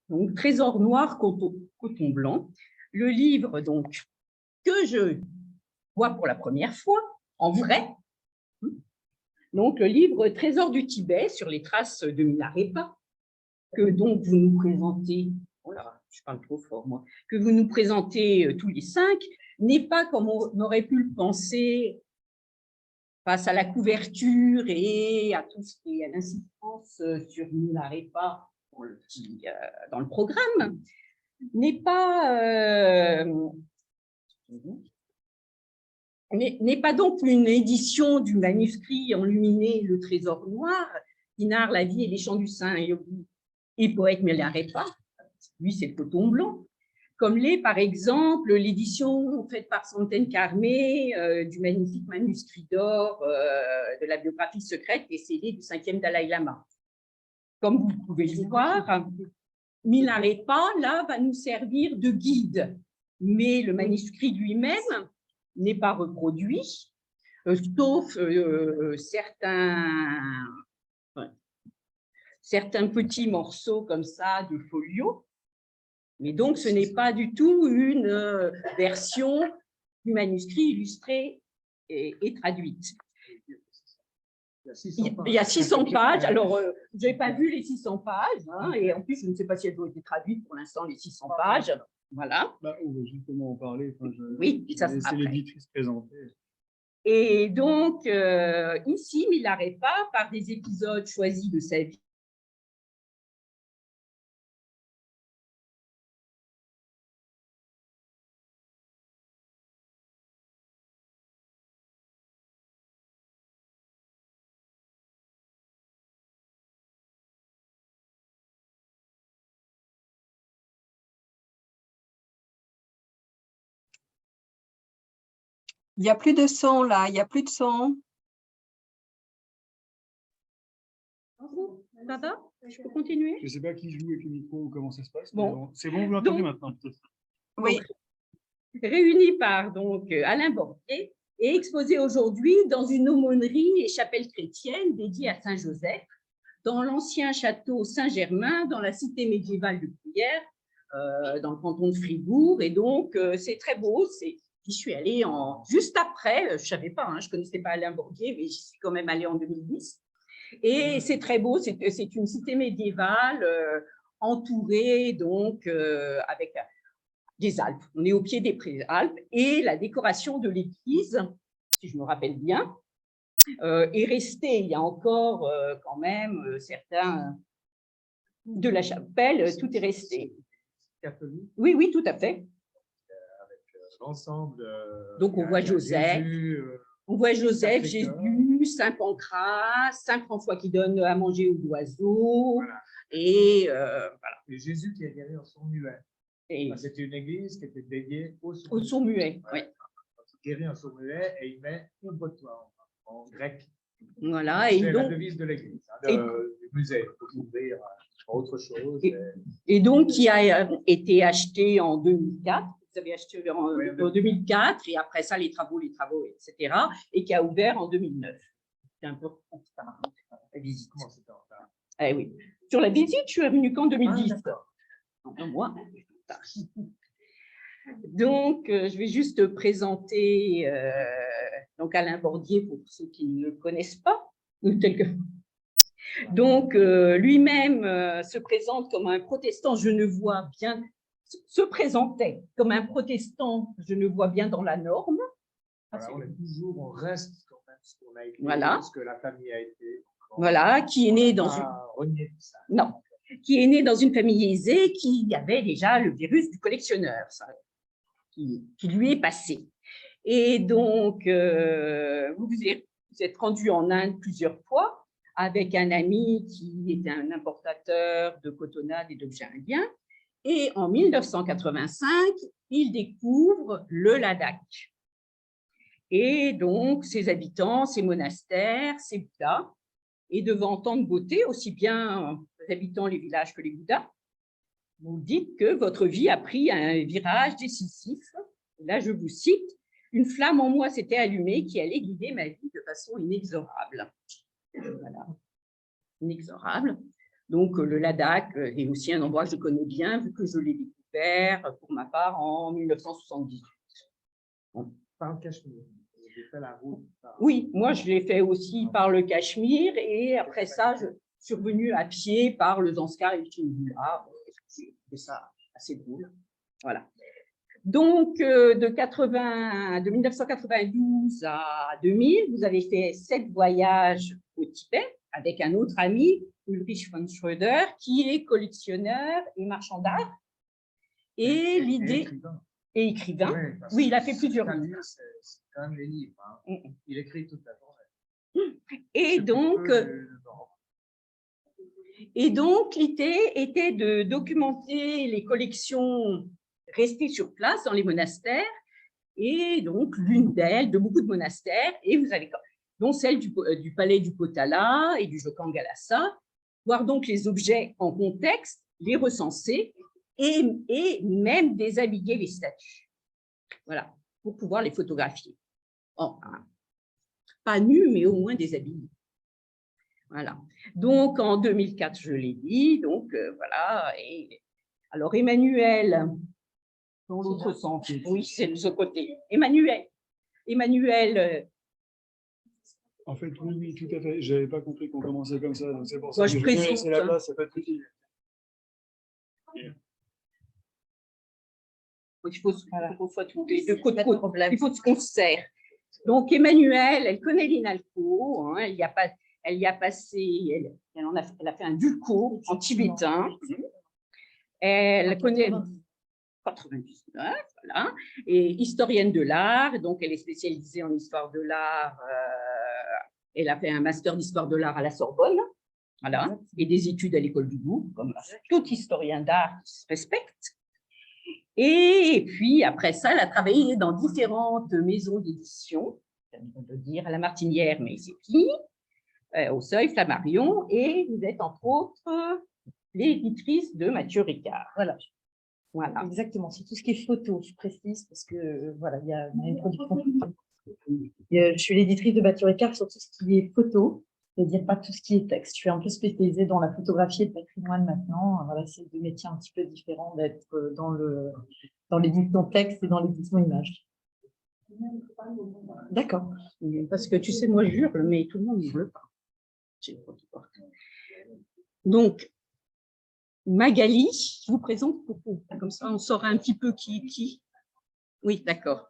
donc Trésor noir, coton blanc, le livre donc que je vois pour la première fois, en vrai. Donc, le livre Trésor du Tibet sur les traces de Milarepa, que donc vous nous présentez, oh là, je parle trop fort moi, que vous nous présentez tous les 5, n'est pas comme on aurait pu le penser face à la couverture et à tout ce qui est à l'insistance sur Milarepa dans le programme, n'est pas donc une édition du manuscrit enluminé Le Trésor noir, qui narre la vie et les chants du saint yogi et poète Milarepa. Lui, c'est le coton blanc. Comme l'est, par exemple, l'édition faite par Santen Carmé du magnifique manuscrit d'or de la biographie secrète et scellée du 5e Dalai Lama. Comme vous pouvez le voir, Milarepa, là, va nous servir de guide, mais le manuscrit lui-même n'est pas reproduit, sauf certains petits morceaux comme ça de folio. Mais donc, ce n'est pas du tout une version du manuscrit illustré et traduite. Il y a 600 pages. Alors, je n'ai pas vu les 600 pages, hein, et en plus, je ne sais pas si elles ont été traduites pour l'instant, les 600 pages. Voilà. Bah, on va justement en parler. Enfin, oui, ça sera c'est l'éditrice présentée. Et donc, ici, Milarepa, par des épisodes choisis de sa vie, Il n'y a plus de son là, il n'y a plus de son. Ça va? Je peux continuer? Je ne sais pas qui joue avec le micro ou comment ça se passe. Bon. C'est bon, vous l'entendez maintenant? Oui. Réuni par donc, Alain Bordier et exposé aujourd'hui dans une aumônerie et chapelle chrétienne dédiée à Saint-Joseph, dans l'ancien château Saint-Germain, dans la cité médiévale de Bruyères, dans le canton de Fribourg. Et donc, c'est très beau. J'y suis allée juste après, je ne savais pas, hein, je ne connaissais pas Alain Bordier, mais j'y suis quand même allée en 2010. Et c'est très beau, c'est une cité médiévale entourée donc avec des Alpes. On est au pied des Préalpes et la décoration de l'église, si je me rappelle bien, est restée. Il y a encore quand même certains de la chapelle, tout est resté. Catholique. Oui, oui, tout à fait. Avec l'ensemble. Donc on voit Joseph. Jésus, on voit Joseph, Jésus, Saint Pancras, Saint François qui donne à manger aux oiseaux. Voilà. Et voilà. Et Jésus qui est guéri en sourd muet. C'était une église qui était dédiée aux sourds muets. Ouais. Ouais. Il guérit un sourd muet et il met un botoir en grec. Voilà. C'est la devise de l'église, du musée, pour ouvrir autre chose. Et donc, qui a été acheté en 2004. Vous avez acheté en 2004, et après ça, les travaux, etc. Et qui a ouvert en 2009. C'est un peu en retard, la visite. Comment c'était en retard? Eh oui. Sur la visite, je suis venue qu'en 2010. Un mois. Donc, je vais juste présenter donc Alain Bordier pour ceux qui ne le connaissent pas. Donc, lui-même se présente comme un protestant genevois bien, se présentait comme un protestant genevois bien dans la norme. Voilà, on reste quand même ce qu'on a été, voilà. Ce que la famille a été. Voilà, qui est né dans qui est né dans une famille aisée qui avait déjà le virus du collectionneur, ça, qui lui est passé. Et donc, vous êtes rendu en Inde plusieurs fois avec un ami qui était un importateur de cotonnade et d'objets indiens. Et en 1985, il découvre le Ladakh. Et donc, ses habitants, ses monastères, ses bouddhas. Et devant tant de beauté, aussi bien les habitants, les villages que les bouddhas, vous dites que votre vie a pris un virage décisif. Et là, je vous cite, « Une flamme en moi s'était allumée qui allait guider ma vie de façon inexorable. » Voilà, inexorable. Donc, le Ladakh est aussi un endroit que je connais bien, vu que je l'ai découvert, pour ma part, en 1978. Bon. Par le Cachemire. J'ai fait la route. Oui, moi, je l'ai fait aussi par le Cachemire, et après ça, je suis revenue à pied par le Zanskar et le Chindula. C'est ça, assez drôle. Voilà. Donc, de 1992 à 2000, vous avez fait 7 voyages au Tibet avec un autre ami, Ulrich von Schröder, qui est collectionneur et marchand d'art. Et l'idée… Et écrivain. Oui, il a fait plusieurs livres. C'est quand même les livres. Hein. Il écrit toute la journée. Et donc, l'idée était de documenter les collections restées sur place dans les monastères, et donc l'une d'elles, de beaucoup de monastères, et vous avez dont celle du palais du Potala et du Jokangalasa, voir donc les objets en contexte, les recenser, et même déshabiller les statues. Voilà, pour pouvoir les photographier. Oh, pas nus, mais au moins déshabillés. Voilà. Donc, en 2004, je l'ai dit. Donc, voilà. Et, alors, Emmanuel, dans l'autre sens. Oui, c'est de ce côté. Emmanuel. En fait, oui, tout à fait. Je n'avais pas compris qu'on commençait comme ça. Donc, c'est pour ça moi, que je vais laisser la place, ça peut être utile. Il faut qu'on soit tous les deux côte à côte. Il faut qu'on se serre. Donc, Emmanuel, elle connaît l'INALCO. Hein, elle y a fait un dulco en tibétain. Elle connaît 99, voilà, et historienne de l'art. Donc, elle est spécialisée en histoire de l'art. Elle a fait un master d'histoire de l'art à la Sorbonne, voilà, et des études à l'école du Louvre, comme tout historien d'art qui se respecte. Et puis, après ça, elle a travaillé dans différentes maisons d'édition, on peut dire à la Martinière, mais c'est fini, au Seuil, Flammarion, et vous êtes entre autres l'éditrice de Mathieu Ricard. Voilà. Voilà. Exactement, c'est tout ce qui est photo, je précise, parce que voilà, il y a une production. Je suis l'éditrice de Mathieu Ricard sur tout ce qui est photo, c'est-à-dire pas tout ce qui est texte. Je suis un peu spécialisée dans la photographie et le patrimoine maintenant. Voilà, c'est deux métiers un petit peu différents d'être dans l'édition texte et dans l'édition image. D'accord. Parce que tu sais, moi, je hurle, mais tout le monde ne hurle pas. Donc, Magali, je vous présente pour vous. Comme ça, on saura un petit peu qui est qui. Oui, d'accord.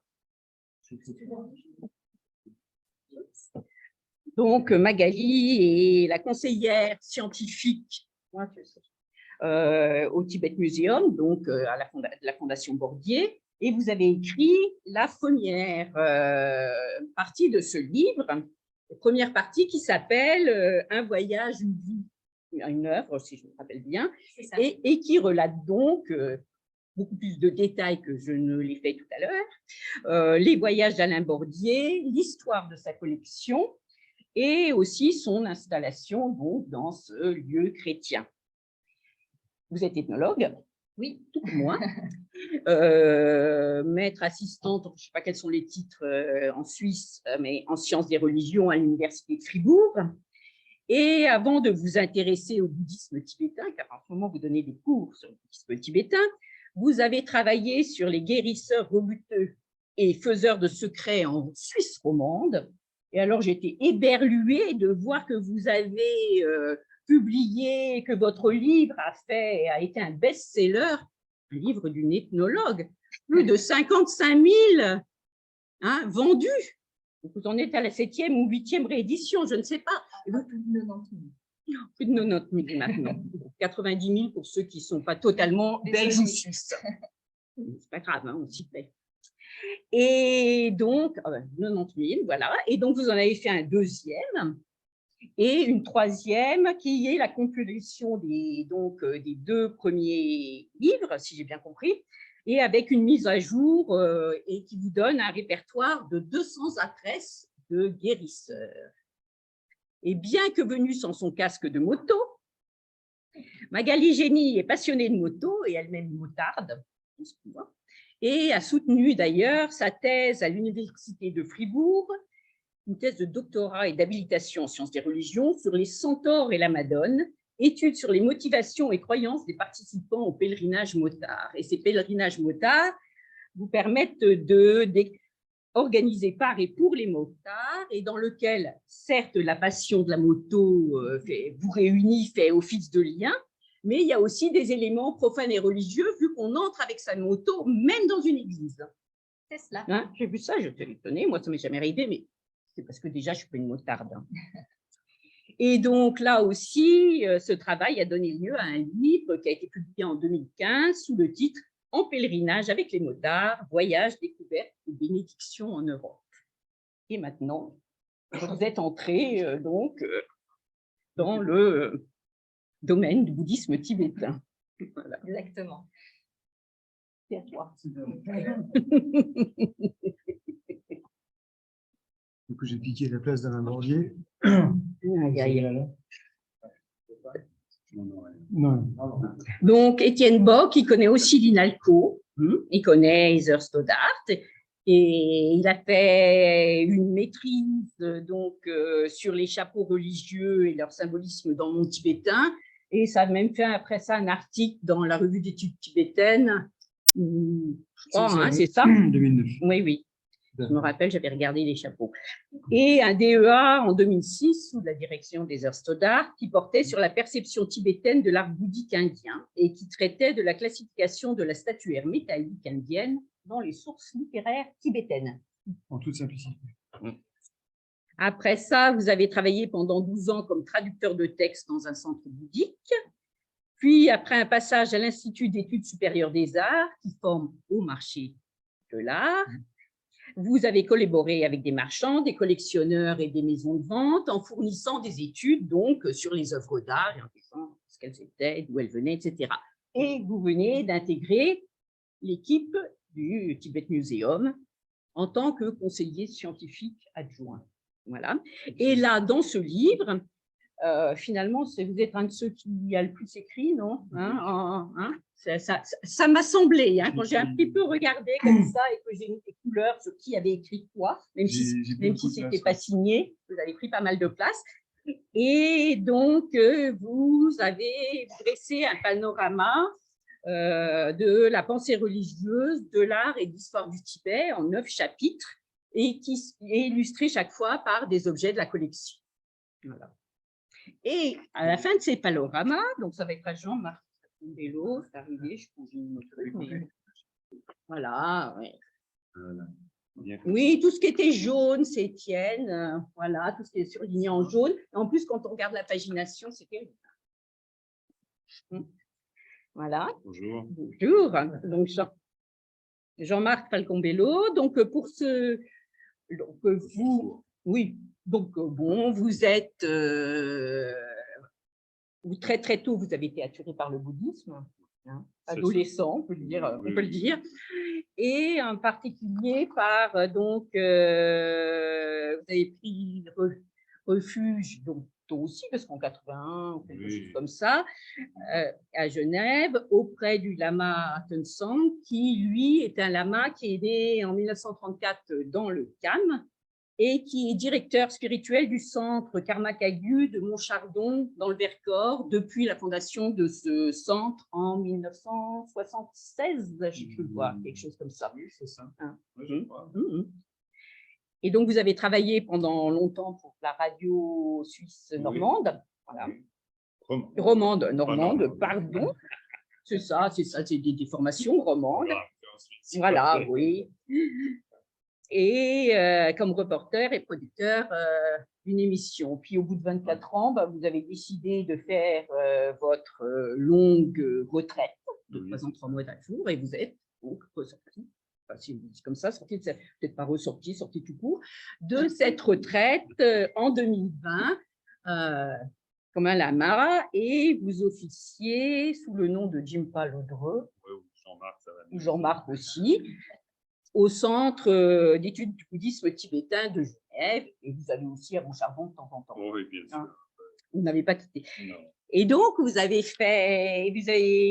Donc, Magali est la conseillère scientifique au Tibet Museum, donc à la Fondation Bordier. Et vous avez écrit la première partie de ce livre, la première partie qui s'appelle « Un voyage, une vie ». Une œuvre, si je me rappelle bien, et qui relate donc beaucoup plus de détails que je ne l'ai fait tout à l'heure, les voyages d'Alain Bordier, l'histoire de sa collection et aussi son installation donc, dans ce lieu chrétien. Vous êtes ethnologue? Oui, tout comme moi. Maître assistante, je ne sais pas quels sont les titres en Suisse, mais en sciences des religions à l'université de Fribourg. Et avant de vous intéresser au bouddhisme tibétain, car en ce moment vous donnez des cours sur le bouddhisme tibétain, vous avez travaillé sur les guérisseurs robuteux et faiseurs de secrets en Suisse romande. Et alors j'étais éberluée de voir que vous avez publié, que votre livre a été un best-seller, un livre d'une ethnologue, plus de 55 000 vendus. Vous en êtes à la 7e ou 8e réédition, je ne sais pas. Plus de 90 000. Plus de 90 000 maintenant. 90 000 pour ceux qui ne sont pas totalement belges ou suisses. C'est pas grave, on s'y plaît. Et donc, 90 000, voilà. Et donc, vous en avez fait un deuxième et une troisième qui est la compilation des deux premiers livres, si j'ai bien compris, et avec une mise à jour et qui vous donne un répertoire de 200 adresses de guérisseurs. Et bien que venue sans son casque de moto, Magali Génie est passionnée de moto et elle-même motarde, et a soutenu d'ailleurs sa thèse à l'Université de Fribourg, une thèse de doctorat et d'habilitation en sciences des religions sur les centaures et la Madone, étude sur les motivations et croyances des participants au pèlerinage motard. Et ces pèlerinages motards vous permettent d'organiser par et pour les motards, et dans lequel, certes, la passion de la moto vous réunit, fait office de lien, mais il y a aussi des éléments profanes et religieux, vu qu'on entre avec sa moto, même dans une église. C'est cela. Hein, j'ai vu ça, j'étais étonnée, moi ça ne m'est jamais arrivé, mais c'est parce que déjà je ne suis pas une motarde. Hein. Et donc là aussi, ce travail a donné lieu à un livre qui a été publié en 2015 sous le titre « En pèlerinage avec les motards, voyages, découvertes et bénédictions en Europe ». Et maintenant, vous êtes entré dans le domaine du bouddhisme tibétain. Voilà. Exactement. C'est à toi. Du coup, j'ai piqué la place d'Alain Bordier. Aïe, aïe. Non. Donc, Étienne Bock, il connaît aussi l'INALCO, il connaît Heather Stoddart, et il a fait une maîtrise sur les chapeaux religieux et leur symbolisme dans le monde tibétain, et ça a même fait après ça un article dans la revue d'études tibétaines, je crois, c'est ça 2009. Oui, oui. Je me rappelle, j'avais regardé les chapeaux. Et un DEA en 2006, sous la direction d'Heather Stoddart, qui portait sur la perception tibétaine de l'art bouddhique indien et qui traitait de la classification de la statuaire métallique indienne dans les sources littéraires tibétaines. En toute simplicité. Après ça, vous avez travaillé pendant 12 ans comme traducteur de textes dans un centre bouddhique. Puis, après un passage à l'Institut d'études supérieures des arts, qui forme au marché de l'art, vous avez collaboré avec des marchands, des collectionneurs et des maisons de vente en fournissant des études donc, sur les œuvres d'art et en disant ce qu'elles étaient, d'où elles venaient, etc. Et vous venez d'intégrer l'équipe du Tibet Museum en tant que conseiller scientifique adjoint. Voilà. Et là, dans ce livre, finalement, vous êtes un de ceux qui a le plus écrit, non? Ça m'a semblé, quand j'ai un petit peu regardé comme ça et que j'ai mis des couleurs sur qui avait écrit quoi, même si ce n'était pas signé, vous avez pris pas mal de place. Et donc, vous avez dressé un panorama de la pensée religieuse, de l'art et de l'histoire du Tibet en 9 chapitres et qui est illustré chaque fois par des objets de la collection. Voilà. Et à la fin de ces panoramas, donc ça va être à Jean-Marc Bello, c'est arrivé, je trouve une truc, mais voilà, ouais. Oui, tout ce qui était jaune, c'est Étienne, voilà, tout ce qui est surligné en jaune. Et en plus, quand on regarde la pagination, c'était... Voilà. Bonjour. Bonjour. Donc, Jean-Marc Falcon-Bello, donc pour ce... Donc, vous... Oui. Donc, bon, vous êtes, très tôt, vous avez été attiré par le bouddhisme, adolescent, on peut le dire, et en particulier par, donc, vous avez pris refuge, donc tôt aussi, parce qu'en 81, ou quelque chose comme ça, à Genève, auprès du lama Tensang, qui, lui, est un lama qui est né en 1934 dans le Kham, et qui est directeur spirituel du centre Karma Kagyu de Montchardon dans le Vercors depuis la fondation de ce centre en 1976, je peux le voir, quelque chose comme ça. Oui, c'est ça. Oui, je crois. Et donc, vous avez travaillé pendant longtemps pour la radio suisse normande. Voilà. Normande, pardon. C'est ça, c'est des formations romandes. Voilà, oui. Et comme reporter et producteur d'une émission. Puis au bout de 24 ans, vous avez décidé de faire votre longue retraite de 3 ans, 3 mois d'un jour, et vous êtes donc ressorti, enfin, si vous dites comme ça, peut-être pas ressorti, sorti tout court, de cette retraite en 2020 comme un lama, et vous officiez sous le nom de Jimpa Lodreux, ou Jean-Marc aussi, au Centre d'études du bouddhisme tibétain de Genève, et vous allez aussi à Montchardon de temps en temps. Oui, bien sûr. Vous n'avez pas quitté. Non. Et donc, vous avez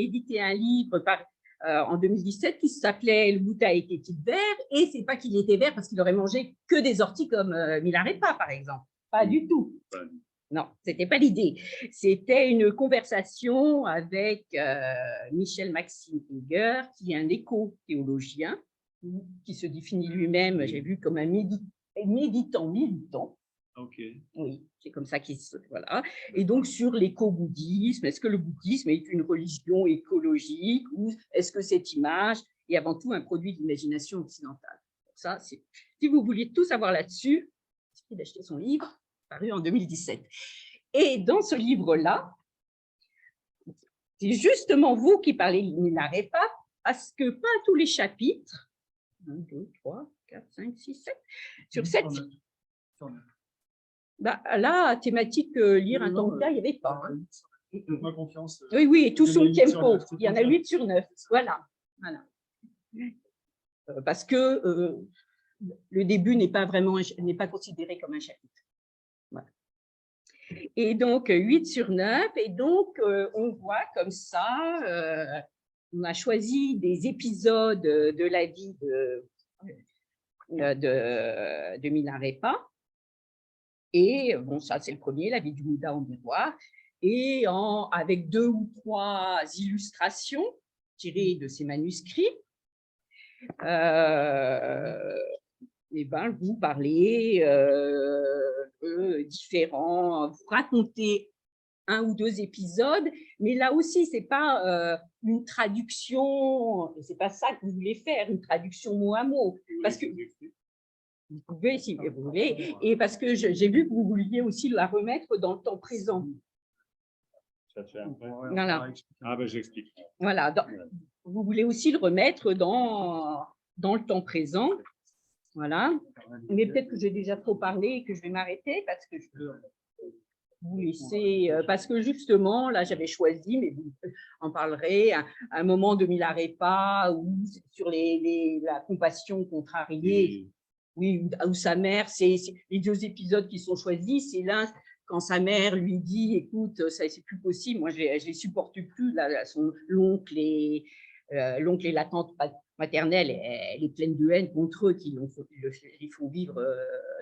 édité un livre en 2017 qui s'appelait « Le Bouddha était-il vert ?» Et ce n'est pas qu'il était vert parce qu'il aurait mangé que des orties comme Milarepa, par exemple. Pas du tout. Non, ce n'était pas l'idée. C'était une conversation avec Michel Maxime Heger, qui est un éco-théologien, qui se définit lui-même, j'ai vu, comme un méditant militant. Ok. Oui, c'est comme ça qu'il se... Voilà. Et donc, sur l'éco-bouddhisme, est-ce que le bouddhisme est une religion écologique ou est-ce que cette image est avant tout un produit d'imagination occidentale? Ça, si vous vouliez tout savoir là-dessus, il suffit d'acheter son livre, paru en 2017. Et dans ce livre-là, c'est justement vous qui parlez de Milarepa, parce que pas tous les chapitres, 1, 2, 3, 4, 5, 6, 7, sur 7, bah, là, thématique lire un tanka, il n'y avait pas. Hein. Faites-moi confiance. Oui, oui, et tout son Il y en a 8 sur tempo, 9, il y en a 8 sur 9, voilà. Voilà. Parce que le début n'est pas considéré comme un chapitre. Voilà. Et donc, 8 sur 9, et donc, on voit comme ça, on a choisi des épisodes de la vie de Milarepa, et bon, ça c'est le premier, la vie du Bouddha au miroir, et avec 2 ou 3 illustrations tirées de ses manuscrits, et ben, vous parlez différents, vous racontez 1 ou 2 épisodes, mais là aussi, ce n'est pas une traduction, c'est pas ça que vous voulez faire, une traduction mot à mot, parce que vous pouvez, si vous voulez, et parce que j'ai vu que vous vouliez aussi la remettre dans le temps présent. Ça te fait après. Voilà. Ah ben j'explique. Voilà, vous voulez aussi le remettre dans le temps présent. Voilà. Mais peut-être que j'ai déjà trop parlé et que je vais m'arrêter parce que je peux vous laisser, parce que justement, là, j'avais choisi, mais vous en parlerez, un moment de Milarepa sur la compassion contrariée. Oui, où sa mère, c'est les 2 épisodes qui sont choisis, c'est l'un quand sa mère lui dit, écoute, ça c'est plus possible, moi je les supporte plus, l'oncle et la tante maternelle, elle est pleine de haine contre eux qui les font vivre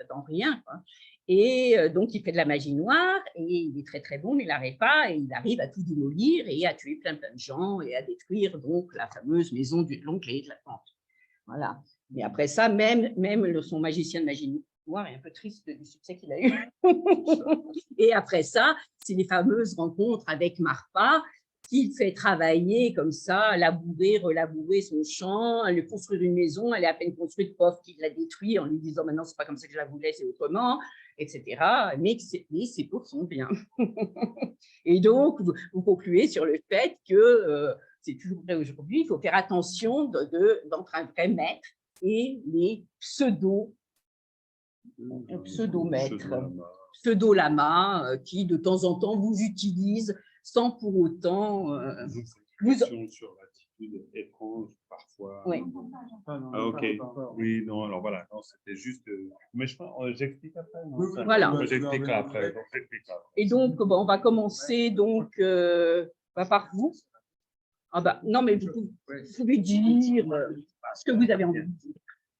dans rien, quoi. Et donc il fait de la magie noire et il est très très bon, mais il n'arrive pas et il arrive à tout démolir et à tuer plein de gens et à détruire donc la fameuse maison de l'oncle et de la tante. Voilà. Et après ça, même son magicien de magie noire est un peu triste du succès qu'il a eu. Et après ça, c'est les fameuses rencontres avec Marpa, qu'il fait travailler comme ça, labourer, relabourer son champ, lui construire une maison, elle est à peine construite, pauvre, qu'il la détruit en lui disant maintenant c'est pas comme ça que je la voulais, c'est autrement, etc. Mais c'est pour son bien. Et donc, vous concluez sur le fait que c'est toujours vrai aujourd'hui, il faut faire attention d'entre un vrai maître et les pseudo-maîtres, pseudo-lamas, qui de temps en temps vous utilisent sans pour autant… sur l'attitude étrange parfois. Oui. Ah, ok. Oui, non, alors voilà, non, c'était juste… Mais j'explique après. Non, voilà. J'expliquerai après. Et donc, bon, on va commencer donc, par vous. Ah bah, non, mais vous pouvez dire ce que vous avez envie de dire.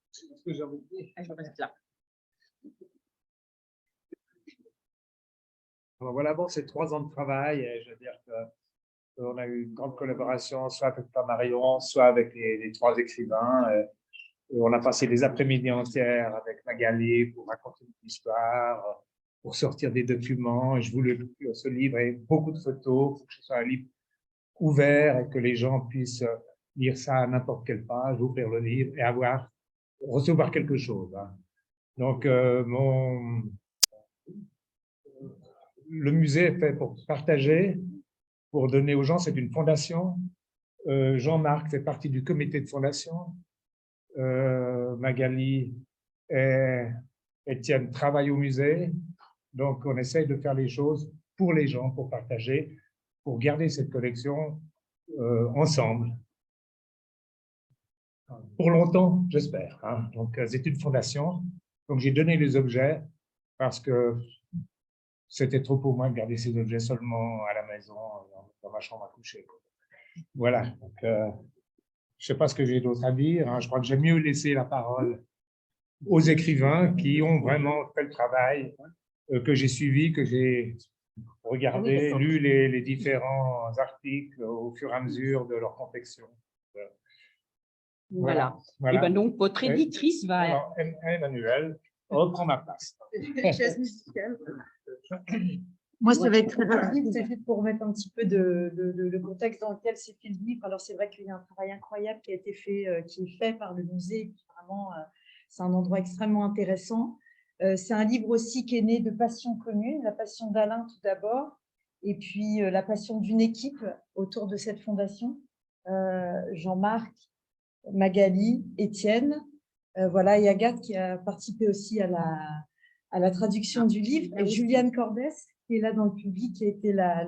Ce que j'ai envie de dire. Je reste là. Alors voilà, bon, c'est 3 ans de travail. Et je veux dire qu'on a eu une grande collaboration, soit avec Marion, soit avec les 3 écrivains. Et on a passé des après-midi entières avec Magali pour raconter une histoire, pour sortir des documents. Et je voulais que ce livre ait beaucoup de photos, pour que ce soit un livre ouvert et que les gens puissent lire ça à n'importe quelle page, ouvrir le livre et recevoir quelque chose. Hein. Donc, le musée est fait pour partager, pour donner aux gens. C'est une fondation. Jean-Marc fait partie du comité de fondation. Magali et Étienne travaillent au musée. Donc, on essaye de faire les choses pour les gens, pour partager, pour garder cette collection ensemble. Pour longtemps, j'espère. Hein. Donc, c'est une fondation. Donc, j'ai donné les objets parce que c'était trop pour moi de garder ces objets seulement à la maison, dans ma chambre à coucher. Voilà. Donc, je ne sais pas ce que j'ai d'autre à dire. Hein. Je crois que j'ai mieux laissé la parole aux écrivains qui ont vraiment fait le travail que j'ai suivis, que j'ai regardé, lu les différents articles au fur et à mesure de leur confection. Voilà. Voilà. Et ben donc, votre éditrice va… Alors, Emmanuel reprend ma place. Chaise musicale. Moi, ça va être très rapide, c'est juste pour remettre un petit peu le contexte dans lequel s'est fait le livre. Alors, c'est vrai qu'il y a un travail incroyable qui a été fait, qui est fait par le musée. Vraiment, c'est un endroit extrêmement intéressant. C'est un livre aussi qui est né de passions communes, la passion d'Alain tout d'abord, et puis la passion d'une équipe autour de cette fondation. Jean-Marc, Magali, Étienne, voilà, et Agathe qui a participé aussi à la traduction du livre, et Juliane Cordès, qui est là dans le public, qui a été la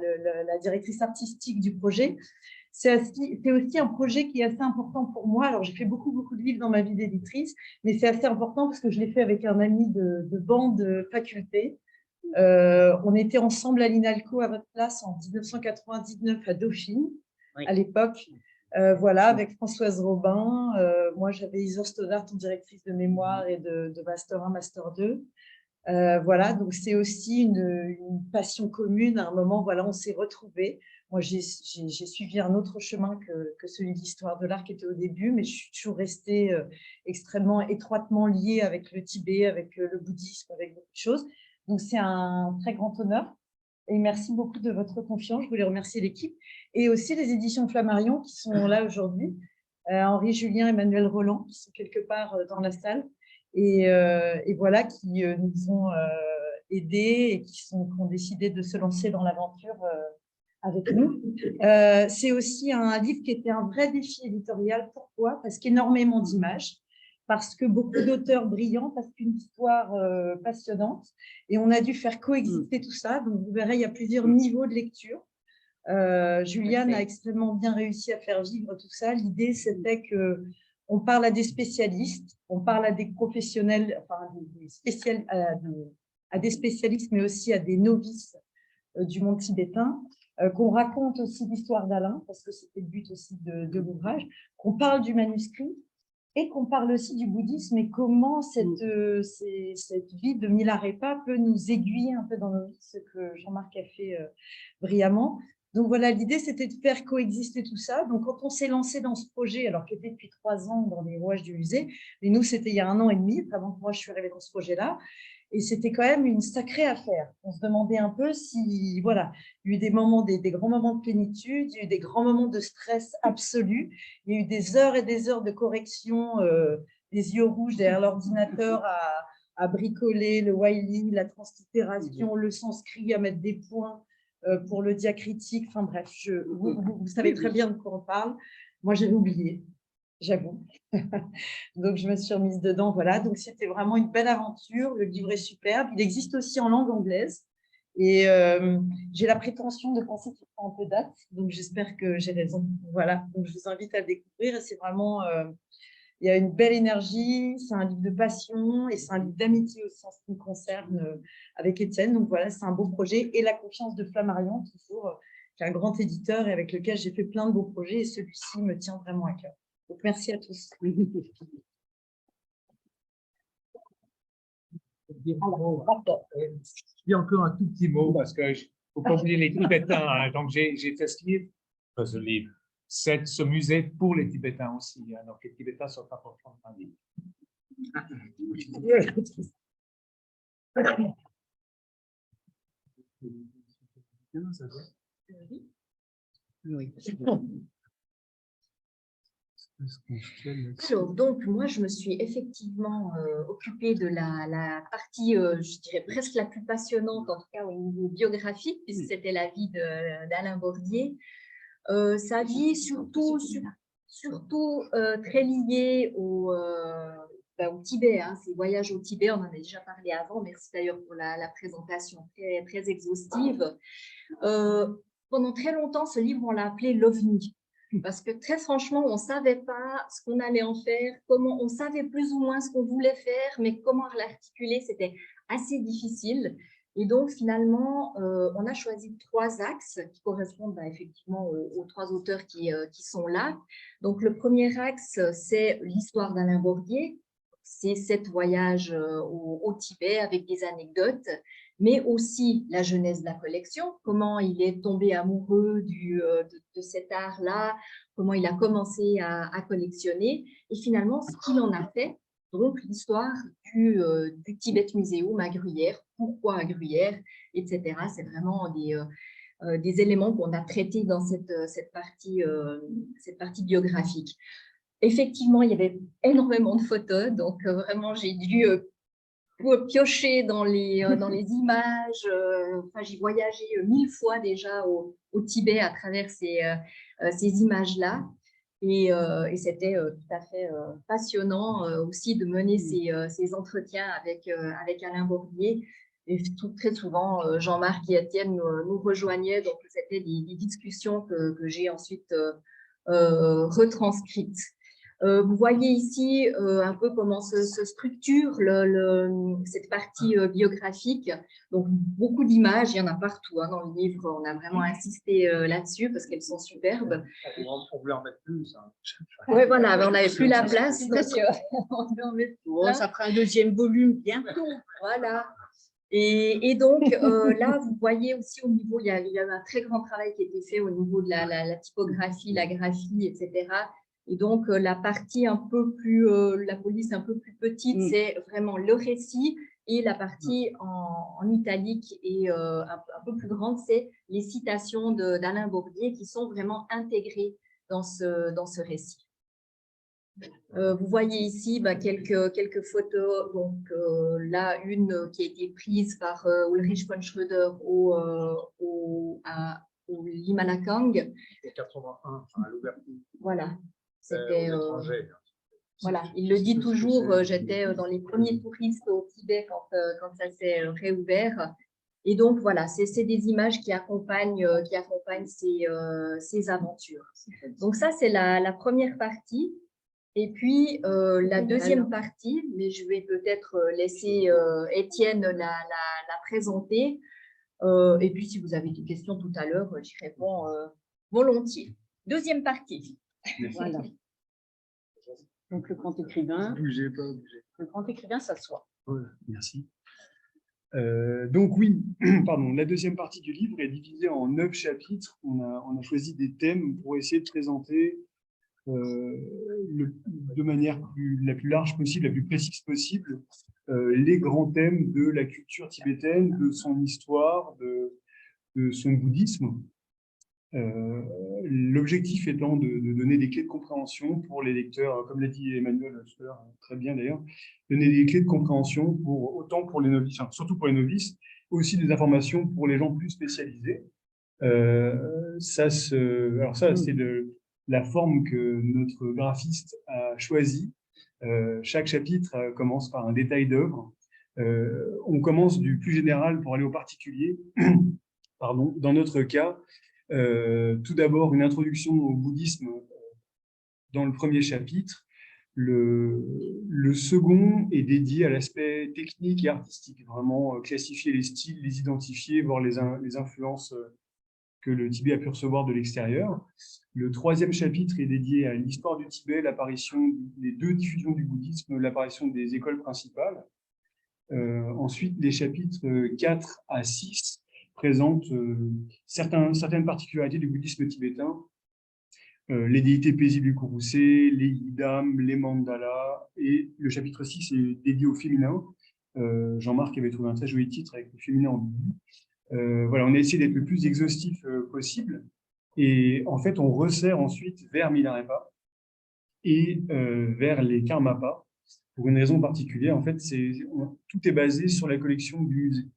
directrice artistique du projet. C'est aussi un projet qui est assez important pour moi. Alors, j'ai fait beaucoup de livres dans ma vie d'éditrice, mais c'est assez important parce que je l'ai fait avec un ami de banc de faculté. On était ensemble à l'INALCO à votre place en 1999 à Dauphine, oui. À l'époque. Voilà, avec Françoise Robin. Moi, j'avais Isor Stonart en directrice de mémoire et de Master 1, Master 2. Voilà, donc c'est aussi une passion commune. À un moment, voilà, on s'est retrouvés. Moi, j'ai suivi un autre chemin que celui d'Histoire de l'art qui était au début, mais je suis toujours restée extrêmement étroitement liée avec le Tibet, avec le bouddhisme, avec beaucoup de choses. Donc, c'est un très grand honneur. Et merci beaucoup de votre confiance. Je voulais remercier l'équipe et aussi les éditions Flammarion qui sont là aujourd'hui. Henri Julien, Emmanuel Roland, qui sont quelque part dans la salle. Et voilà, qui nous ont aidés et qui ont décidé de se lancer dans l'aventure avec nous. C'est aussi un livre qui était un vrai défi éditorial. Pourquoi? Parce qu'énormément d'images, parce que beaucoup d'auteurs brillants, parce qu'une histoire passionnante. Et on a dû faire coexister tout ça. Donc, vous verrez, il y a plusieurs niveaux de lecture. Juliane a extrêmement bien réussi à faire vivre tout ça. L'idée, c'était que on parle à des spécialistes, on parle à des professionnels, enfin à des spécialistes, mais aussi à des novices du monde tibétain, qu'on raconte aussi l'histoire d'Alain, parce que c'était le but aussi de l'ouvrage, qu'on parle du manuscrit et qu'on parle aussi du bouddhisme et comment cette vie de Milarepa peut nous aiguiller un peu dans nos vies, ce que Jean-Marc a fait brillamment. Donc voilà, l'idée, c'était de faire coexister tout ça. Donc, quand on s'est lancé dans ce projet, alors qu'il était depuis 3 ans dans les rouages du musée, mais nous, c'était il y a 1 an et demi, avant que moi, je suis arrivée dans ce projet-là. Et c'était quand même une sacrée affaire. On se demandait un peu si, voilà, il y a eu des moments, des grands moments de plénitude, il y a eu des grands moments de stress absolu, il y a eu des heures et des heures de correction, des yeux rouges derrière l'ordinateur à bricoler le Wiley, la translittération, le sanskrit, à mettre des points pour le diacritique, enfin bref, vous savez très bien de quoi on parle. Moi, j'avais oublié, j'avoue. Donc, je me suis remise dedans, voilà. Donc, c'était vraiment une belle aventure. Le livre est superbe. Il existe aussi en langue anglaise. Et j'ai la prétention de penser qu'il prend un peu date. Donc, j'espère que j'ai raison. Voilà. Donc, je vous invite à le découvrir. Et c'est vraiment… il y a une belle énergie, c'est un livre de passion et c'est un livre d'amitié aussi en ce qui me concerne avec Étienne. Donc voilà, c'est un beau projet. Et la confiance de Flammarion, toujours, qui est un grand éditeur et avec lequel j'ai fait plein de beaux projets. Et celui-ci me tient vraiment à cœur. Donc merci à tous. Je dis encore un tout petit mot parce que il ne faut pas oublier les Tibétains. Hein. Donc j'ai fait ce livre. C'est ce musée pour les Tibétains aussi. Hein. Donc, les Tibétains sont importants dans le livre. Oui. Alors, donc, moi, je me suis effectivement occupée de la partie, je dirais, presque la plus passionnante, en tout cas au niveau biographique, puisque c'était la vie d'Alain Bordier. Sa vie surtout très liée au Tibet, hein, ses voyages au Tibet, on en a déjà parlé avant, merci d'ailleurs pour la présentation très, très exhaustive. Pendant très longtemps, ce livre, on l'a appelé l'OVNI, parce que très franchement, on ne savait pas ce qu'on allait en faire, comment, on savait plus ou moins ce qu'on voulait faire, mais comment l'articuler, c'était assez difficile. Et donc, finalement, on a choisi 3 axes qui correspondent effectivement aux 3 auteurs qui sont là. Donc, le premier axe, c'est l'histoire d'Alain Bordier. C'est 7 voyages au Tibet avec des anecdotes. mais aussi la jeunesse de la collection, comment il est tombé amoureux de cet art-là, comment il a commencé à collectionner, et finalement ce qu'il en a fait, donc l'histoire du Tibet Museum à Gruyère, pourquoi à Gruyère, etc. C'est vraiment des éléments qu'on a traités dans cette partie biographique. Effectivement, il y avait énormément de photos, donc vraiment j'ai dû piocher dans les images. Enfin, j'ai voyagé 1000 fois déjà au Tibet à travers ces images-là. Et c'était tout à fait passionnant aussi de mener ces entretiens avec Alain Bordier. Et très souvent, Jean-Marc et Étienne nous rejoignaient. Donc, c'était des discussions que j'ai ensuite retranscrites. Vous voyez ici un peu comment se structure cette partie biographique. Donc, beaucoup d'images, il y en a partout hein, dans le livre. On a vraiment insisté là-dessus parce qu'elles sont superbes. On voulait en mettre plus. Hein. Oui, voilà, mais on n'avait plus la place. Donc, on devait en mettre Bon, ça fera un deuxième volume bientôt. Voilà. Et donc, là, vous voyez aussi au niveau, il y a un très grand travail qui a été fait au niveau de la typographie, la graphie, etc. Et donc, la partie un peu plus, la police un peu plus petite, c'est vraiment le récit. Et la partie en italique et un peu plus grande, c'est les citations d'Alain Bordier qui sont vraiment intégrées dans ce récit. Vous voyez ici quelques photos. Donc, là, une qui a été prise par Ulrich von Schröder au Limalakang. En 81, à l'ouverture. Voilà. C'était. Voilà, il le C'est dit ce que toujours, c'est. j'étais dans les premiers touristes au Tibet quand ça s'est réouvert. Et donc, voilà, c'est des images qui accompagnent ces aventures. Donc, ça, c'est la première partie. Et puis, la deuxième partie, mais je vais peut-être laisser Étienne la présenter. Et puis, si vous avez des questions tout à l'heure, j'y réponds volontiers. Deuxième partie. Voilà. Donc, le grand écrivain. Bougez pas, bougez. Le grand écrivain s'assoit. Voilà, merci. Donc oui, pardon, la deuxième partie du livre est divisée en 9 chapitres. On a choisi des thèmes pour essayer de présenter de manière la plus large possible, la plus précise possible, les grands thèmes de la culture tibétaine, de son histoire, de son bouddhisme. L'objectif étant de donner des clés de compréhension pour les lecteurs, comme l'a dit Emmanuel tout à l'heure, très bien d'ailleurs, donner des clés de compréhension autant pour les novices, enfin, surtout pour les novices, aussi des informations pour les gens plus spécialisés. Alors ça, c'est la forme que notre graphiste a choisie. Chaque chapitre commence par un détail d'œuvre. On commence du plus général pour aller au particulier. Pardon. Dans notre cas, tout d'abord, une introduction au bouddhisme dans le premier chapitre. Le second est dédié à l'aspect technique et artistique, vraiment classifier les styles, les identifier, voir les influences que le Tibet a pu recevoir de l'extérieur. Le troisième chapitre est dédié à l'histoire du Tibet, l'apparition des 2 diffusions du bouddhisme, l'apparition des écoles principales. Ensuite, les chapitres 4 à 6 présentent certaines particularités du bouddhisme tibétain, les déités paisibles du Kouroussé, les yidam, les mandalas, et le chapitre 6 est dédié au féminin. Jean-Marc avait trouvé un très joli titre avec le féminin en début. Voilà, on a essayé d'être le plus exhaustif possible, et en fait, on resserre ensuite vers Milarepa et vers les Karmapas, pour une raison particulière. En fait, tout est basé sur la collection du musée.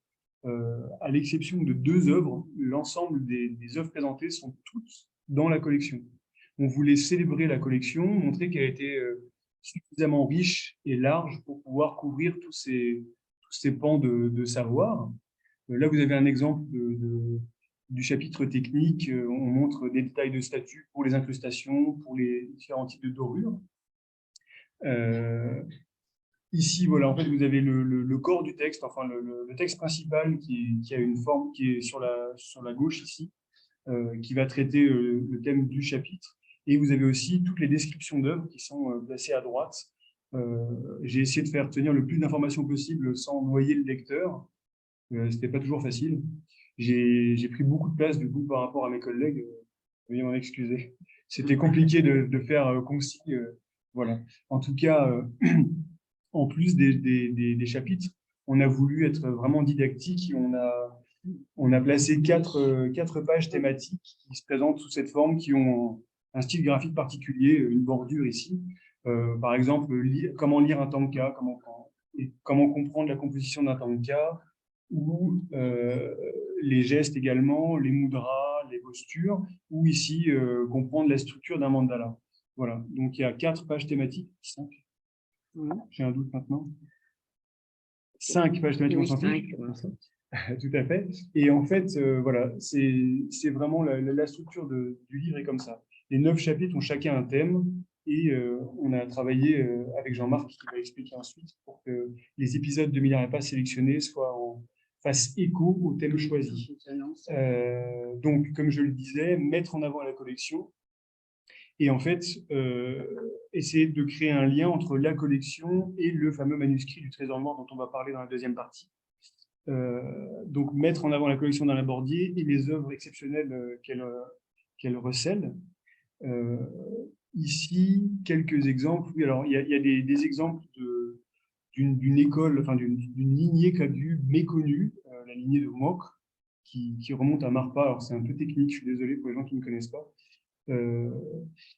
À l'exception de 2 œuvres, l'ensemble des œuvres présentées sont toutes dans la collection. On voulait célébrer la collection, montrer qu'elle était suffisamment riche et large pour pouvoir couvrir tous ces pans de savoir. Là, vous avez un exemple du chapitre technique. On montre des détails de statut pour les incrustations, pour les différents types de dorures. Ici, voilà, en fait, vous avez le corps du texte, enfin le texte principal qui a une forme qui est sur la gauche ici, qui va traiter le thème du chapitre. Et vous avez aussi toutes les descriptions d'œuvres qui sont placées à droite. J'ai essayé de faire tenir le plus d'informations possible sans noyer le lecteur. C'était pas toujours facile. J'ai pris beaucoup de place du coup par rapport à mes collègues. Veuillez m'en excuser. C'était compliqué de faire concis. Voilà. En tout cas, en plus des chapitres, on a voulu être vraiment didactique et on a placé quatre pages thématiques qui se présentent sous cette forme, qui ont un style graphique particulier, une bordure ici. Par exemple, comment lire un tanka, comment comprendre la composition d'un tanka, ou les gestes également, les mudras, les postures, ou ici, comprendre la structure d'un mandala. Voilà, donc il y a 4 pages thématiques, 5. J'ai un doute maintenant. 5 pages thématiques, Oui, on s'en fiche. 5. Tout à fait. Et en fait, voilà, c'est vraiment la structure du livre est comme ça. Les 9 chapitres ont chacun un thème et on a travaillé avec Jean-Marc qui va expliquer ensuite pour que les épisodes de Milliard et pas sélectionnés fassent écho au thème choisi. Donc, comme je le disais, mettre en avant la collection et en fait, essayer de créer un lien entre la collection et le fameux manuscrit du Trésor noir dont on va parler dans la deuxième partie. Donc, mettre en avant la collection d'Alain Bordier et les œuvres exceptionnelles qu'elle recèle. Ici, quelques exemples. Oui, alors, il y a des exemples d'une école, enfin d'une lignée qu'a-du méconnue, la lignée de Mock, qui remonte à Marpa. Alors, c'est un peu technique, je suis désolé pour les gens qui ne connaissent pas.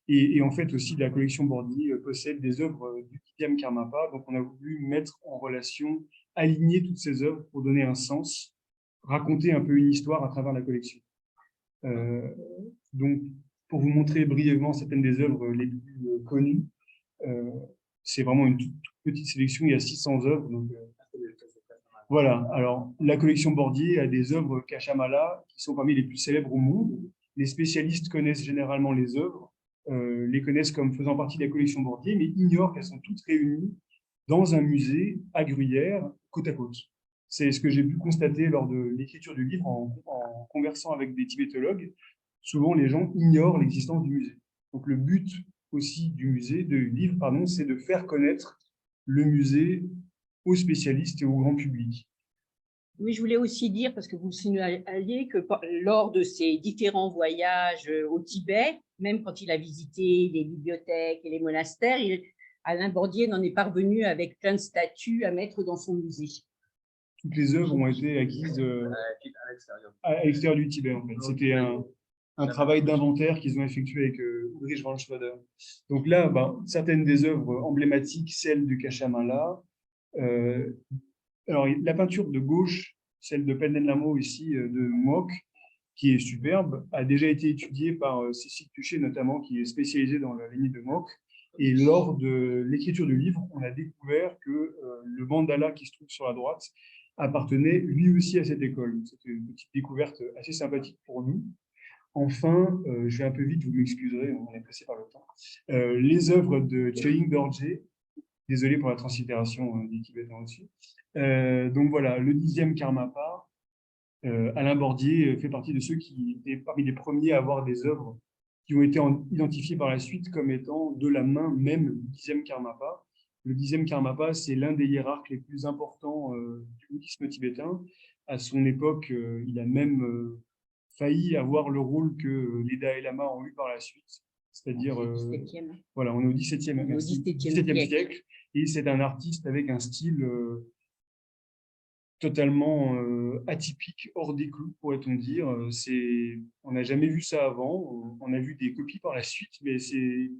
Et en fait, aussi, la collection Bordier possède des œuvres du 10e Karmapa. Donc, on a voulu mettre en relation, aligner toutes ces œuvres pour donner un sens, raconter un peu une histoire à travers la collection. Donc, pour vous montrer brièvement certaines des œuvres les plus connues, c'est vraiment une toute petite sélection. Il y a 600 œuvres. Donc, voilà. Alors, la collection Bordier a des œuvres Kashamala qui sont parmi les plus célèbres au monde. Les spécialistes connaissent généralement les œuvres, les connaissent comme faisant partie de la collection Bordier, mais ignorent qu'elles sont toutes réunies dans un musée à Gruyère, côte à côte. C'est ce que j'ai pu constater lors de l'écriture du livre en conversant avec des tibétologues. Souvent, les gens ignorent l'existence du musée. Donc, le but aussi du livre, c'est de faire connaître le musée aux spécialistes et au grand public. Oui, je voulais aussi dire, parce que vous signaliez que lors de ses différents voyages au Tibet, même quand il a visité les bibliothèques et les monastères, Alain Bordier n'en est pas revenu avec plein de statues à mettre dans son musée. Toutes les œuvres ont été acquises à l'extérieur du Tibet, en fait. C'était un travail d'inventaire qu'ils ont effectué avec Ulrich von Schroeder. Donc là, certaines des œuvres emblématiques, celles du Kashamala. Alors, la peinture de gauche, celle de Pelden Lamo ici, de Mock, qui est superbe, a déjà été étudiée par Cécile Tuchet, notamment, qui est spécialisée dans la lignée de Mock. Et lors de l'écriture du livre, on a découvert que le mandala qui se trouve sur la droite appartenait lui aussi à cette école. C'était une petite découverte assez sympathique pour nous. Enfin, je vais un peu vite, vous m'excuserez, on est pressé par le temps. Les œuvres de Tshering Dorje, désolé pour la translittération des Tibétains aussi. Donc voilà, le 10e Karmapa, Alain Bordier fait partie de ceux qui étaient parmi les premiers à avoir des œuvres qui ont été identifiées par la suite comme étant de la main même du 10e Karmapa. Le 10e Karmapa, c'est l'un des hiérarques les plus importants du bouddhisme tibétain. À son époque, il a même failli avoir le rôle que les Dalai Lama ont eu par la suite. C'est-à-dire, voilà, on est au XVIIe siècle. Et c'est un artiste avec un style totalement atypique, hors des clous, pourrait-on dire. On n'a jamais vu ça avant. On a vu des copies par la suite, mais c'est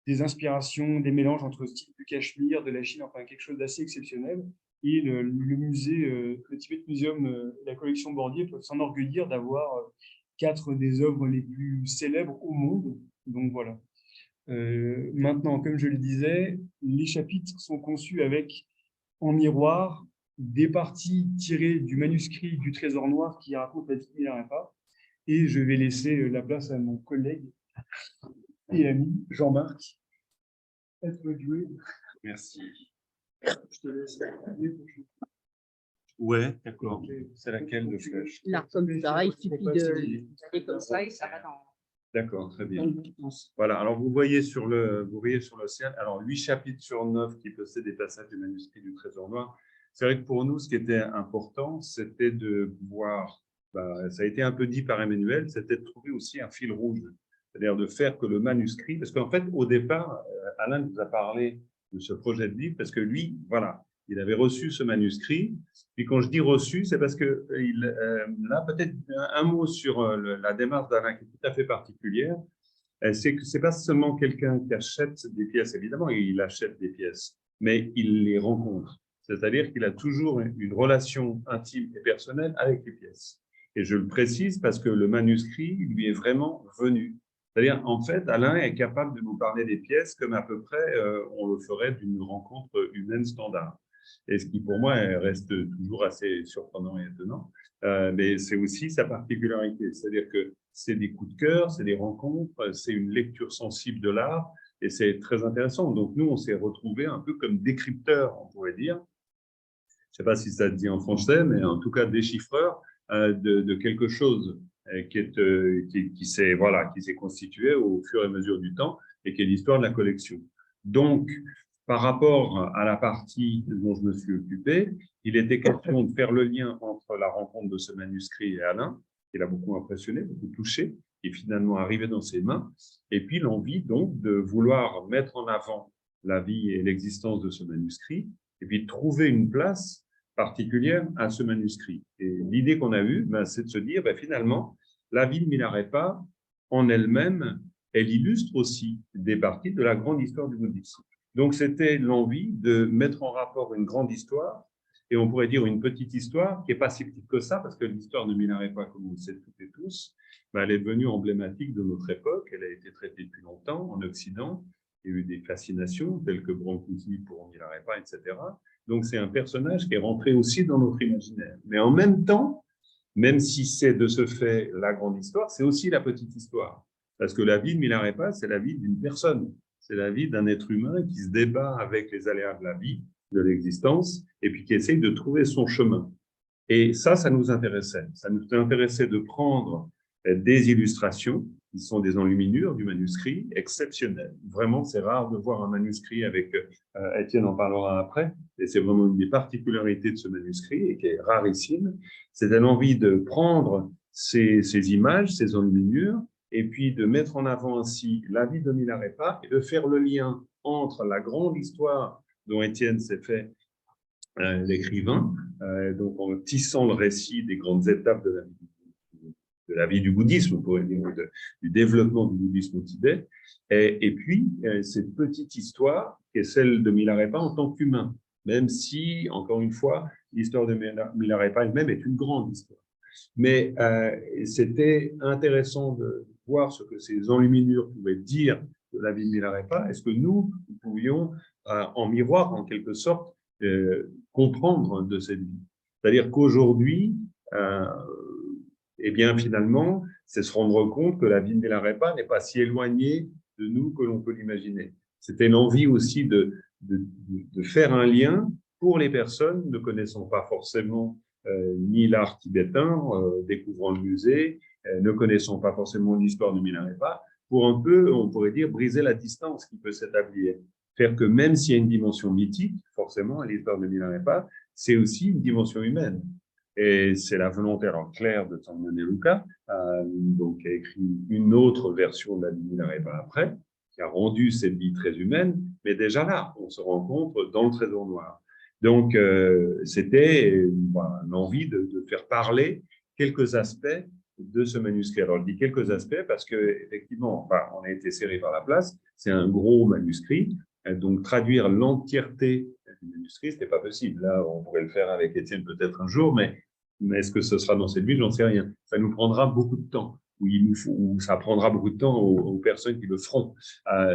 des inspirations, des mélanges entre style du Cachemire, de la Chine, enfin quelque chose d'assez exceptionnel. Et le musée, le Tibet Museum, la collection Bordier peuvent s'enorgueillir d'avoir 4 des œuvres les plus célèbres au monde. Donc voilà. Maintenant, comme je le disais, les chapitres sont conçus avec en miroir des parties tirées du manuscrit du Trésor noir qui raconte la Tibet-Milarepa. Et je vais laisser la place à mon collègue et ami Jean-Marc. Merci. Je te laisse. Ouais, d'accord. C'est laquelle de flèche? Là, comme ça, il suffit d'aller comme ça et ça va dans. D'accord, très bien. Dans le sens. Voilà, alors vous voyez sur le ciel, alors 8 chapitres sur 9 qui possèdent des passages du manuscrit du Trésor noir. c'est vrai que pour nous, ce qui était important, c'était de voir, ça a été un peu dit par Emmanuel, c'était de trouver aussi un fil rouge, c'est-à-dire de faire que le manuscrit, parce qu'en fait, au départ, Alain nous a parlé de ce projet de livre, parce que lui, voilà, il avait reçu ce manuscrit. Puis quand je dis reçu, c'est parce que là, peut-être un mot sur la démarche d'Alain qui est tout à fait particulière. C'est que c'est pas seulement quelqu'un qui achète des pièces, évidemment, il achète des pièces, mais il les rencontre. C'est-à-dire qu'il a toujours une relation intime et personnelle avec les pièces. Et je le précise parce que le manuscrit lui est vraiment venu. C'est-à-dire, en fait, Alain est capable de nous parler des pièces comme à peu près on le ferait d'une rencontre humaine standard. Et ce qui, pour moi, reste toujours assez surprenant et étonnant. Mais c'est aussi sa particularité. C'est-à-dire que c'est des coups de cœur, c'est des rencontres, c'est une lecture sensible de l'art, et c'est très intéressant. Donc, nous, on s'est retrouvés un peu comme décrypteurs, on pourrait dire. Je ne sais pas si ça se dit en français, mais en tout cas déchiffreurs de quelque chose qui s'est constitué au fur et à mesure du temps et qui est l'histoire de la collection. Donc, par rapport à la partie dont je me suis occupé, il était question de faire le lien entre la rencontre de ce manuscrit et Alain, qui l'a beaucoup impressionné, beaucoup touché, et finalement arrivé dans ses mains, et puis l'envie donc de vouloir mettre en avant la vie et l'existence de ce manuscrit, et puis de trouver une place particulière à ce manuscrit. Et l'idée qu'on a eue, c'est de se dire, finalement, la vie de Milarepa, en elle-même, elle illustre aussi des parties de la grande histoire du bouddhisme. Donc, c'était l'envie de mettre en rapport une grande histoire, et on pourrait dire une petite histoire, qui n'est pas si petite que ça, parce que l'histoire de Milarepa, comme vous le savez toutes et tous, elle est devenue emblématique de notre époque, elle a été traitée depuis longtemps en Occident, il y a eu des fascinations, telles que Brancusi pour Milarepa, etc. Donc, c'est un personnage qui est rentré aussi dans notre imaginaire. Mais en même temps, même si c'est de ce fait la grande histoire, c'est aussi la petite histoire. Parce que la vie de Milarepa, c'est la vie d'une personne. C'est la vie d'un être humain qui se débat avec les aléas de la vie, de l'existence, et puis qui essaye de trouver son chemin. Et ça nous intéressait. Ça nous intéressait de prendre des illustrations qui sont des enluminures du manuscrit exceptionnelles. Vraiment, c'est rare de voir un manuscrit avec, Étienne en parlera après, et c'est vraiment une des particularités de ce manuscrit et qui est rarissime. C'est l'envie de prendre ces images, ces enluminures, et puis de mettre en avant ainsi la vie de Milarepa et de faire le lien entre la grande histoire dont Étienne s'est fait l'écrivain, donc en tissant le récit des grandes étapes de la vie du bouddhisme, on pourrait dire, du développement du bouddhisme au Tibet, et puis cette petite histoire qui est celle de Milarepa en tant qu'humain, même si, encore une fois, l'histoire de Milarepa elle-même est une grande histoire. Mais c'était intéressant de voir ce que ces enluminures pouvaient dire de la vie de Milarepa. Est-ce que nous pouvions, en miroir, en quelque sorte, comprendre de cette vie? C'est-à-dire qu'aujourd'hui, eh bien, finalement, c'est se rendre compte que la vie de Milarepa n'est pas si éloignée de nous que l'on peut l'imaginer. C'était l'envie aussi de faire un lien pour les personnes ne connaissant pas forcément ni l'art tibétain, découvrant le musée, ne connaissant pas forcément l'histoire de Milarepa, pour un peu, on pourrait dire, briser la distance qui peut s'établir. Faire que même s'il y a une dimension mythique, forcément, à l'histoire de Milarepa, c'est aussi une dimension humaine. Et c'est la volonté alors claire de Tangmone Luka, donc qui a écrit une autre version de la vie de Milarepa après, qui a rendu cette vie très humaine, mais déjà là, on se rencontre dans le trésor noir. Donc, c'était l'envie de faire parler quelques aspects de ce manuscrit. Alors, je dis quelques aspects parce qu'effectivement, on a été serré par la place, c'est un gros manuscrit, donc traduire l'entièreté du manuscrit, ce n'est pas possible. Là, on pourrait le faire avec Étienne peut-être un jour, mais est-ce que ce sera dans cette vie? J'en sais rien. Ça nous prendra beaucoup de temps. Ou ça prendra beaucoup de temps aux personnes qui le feront.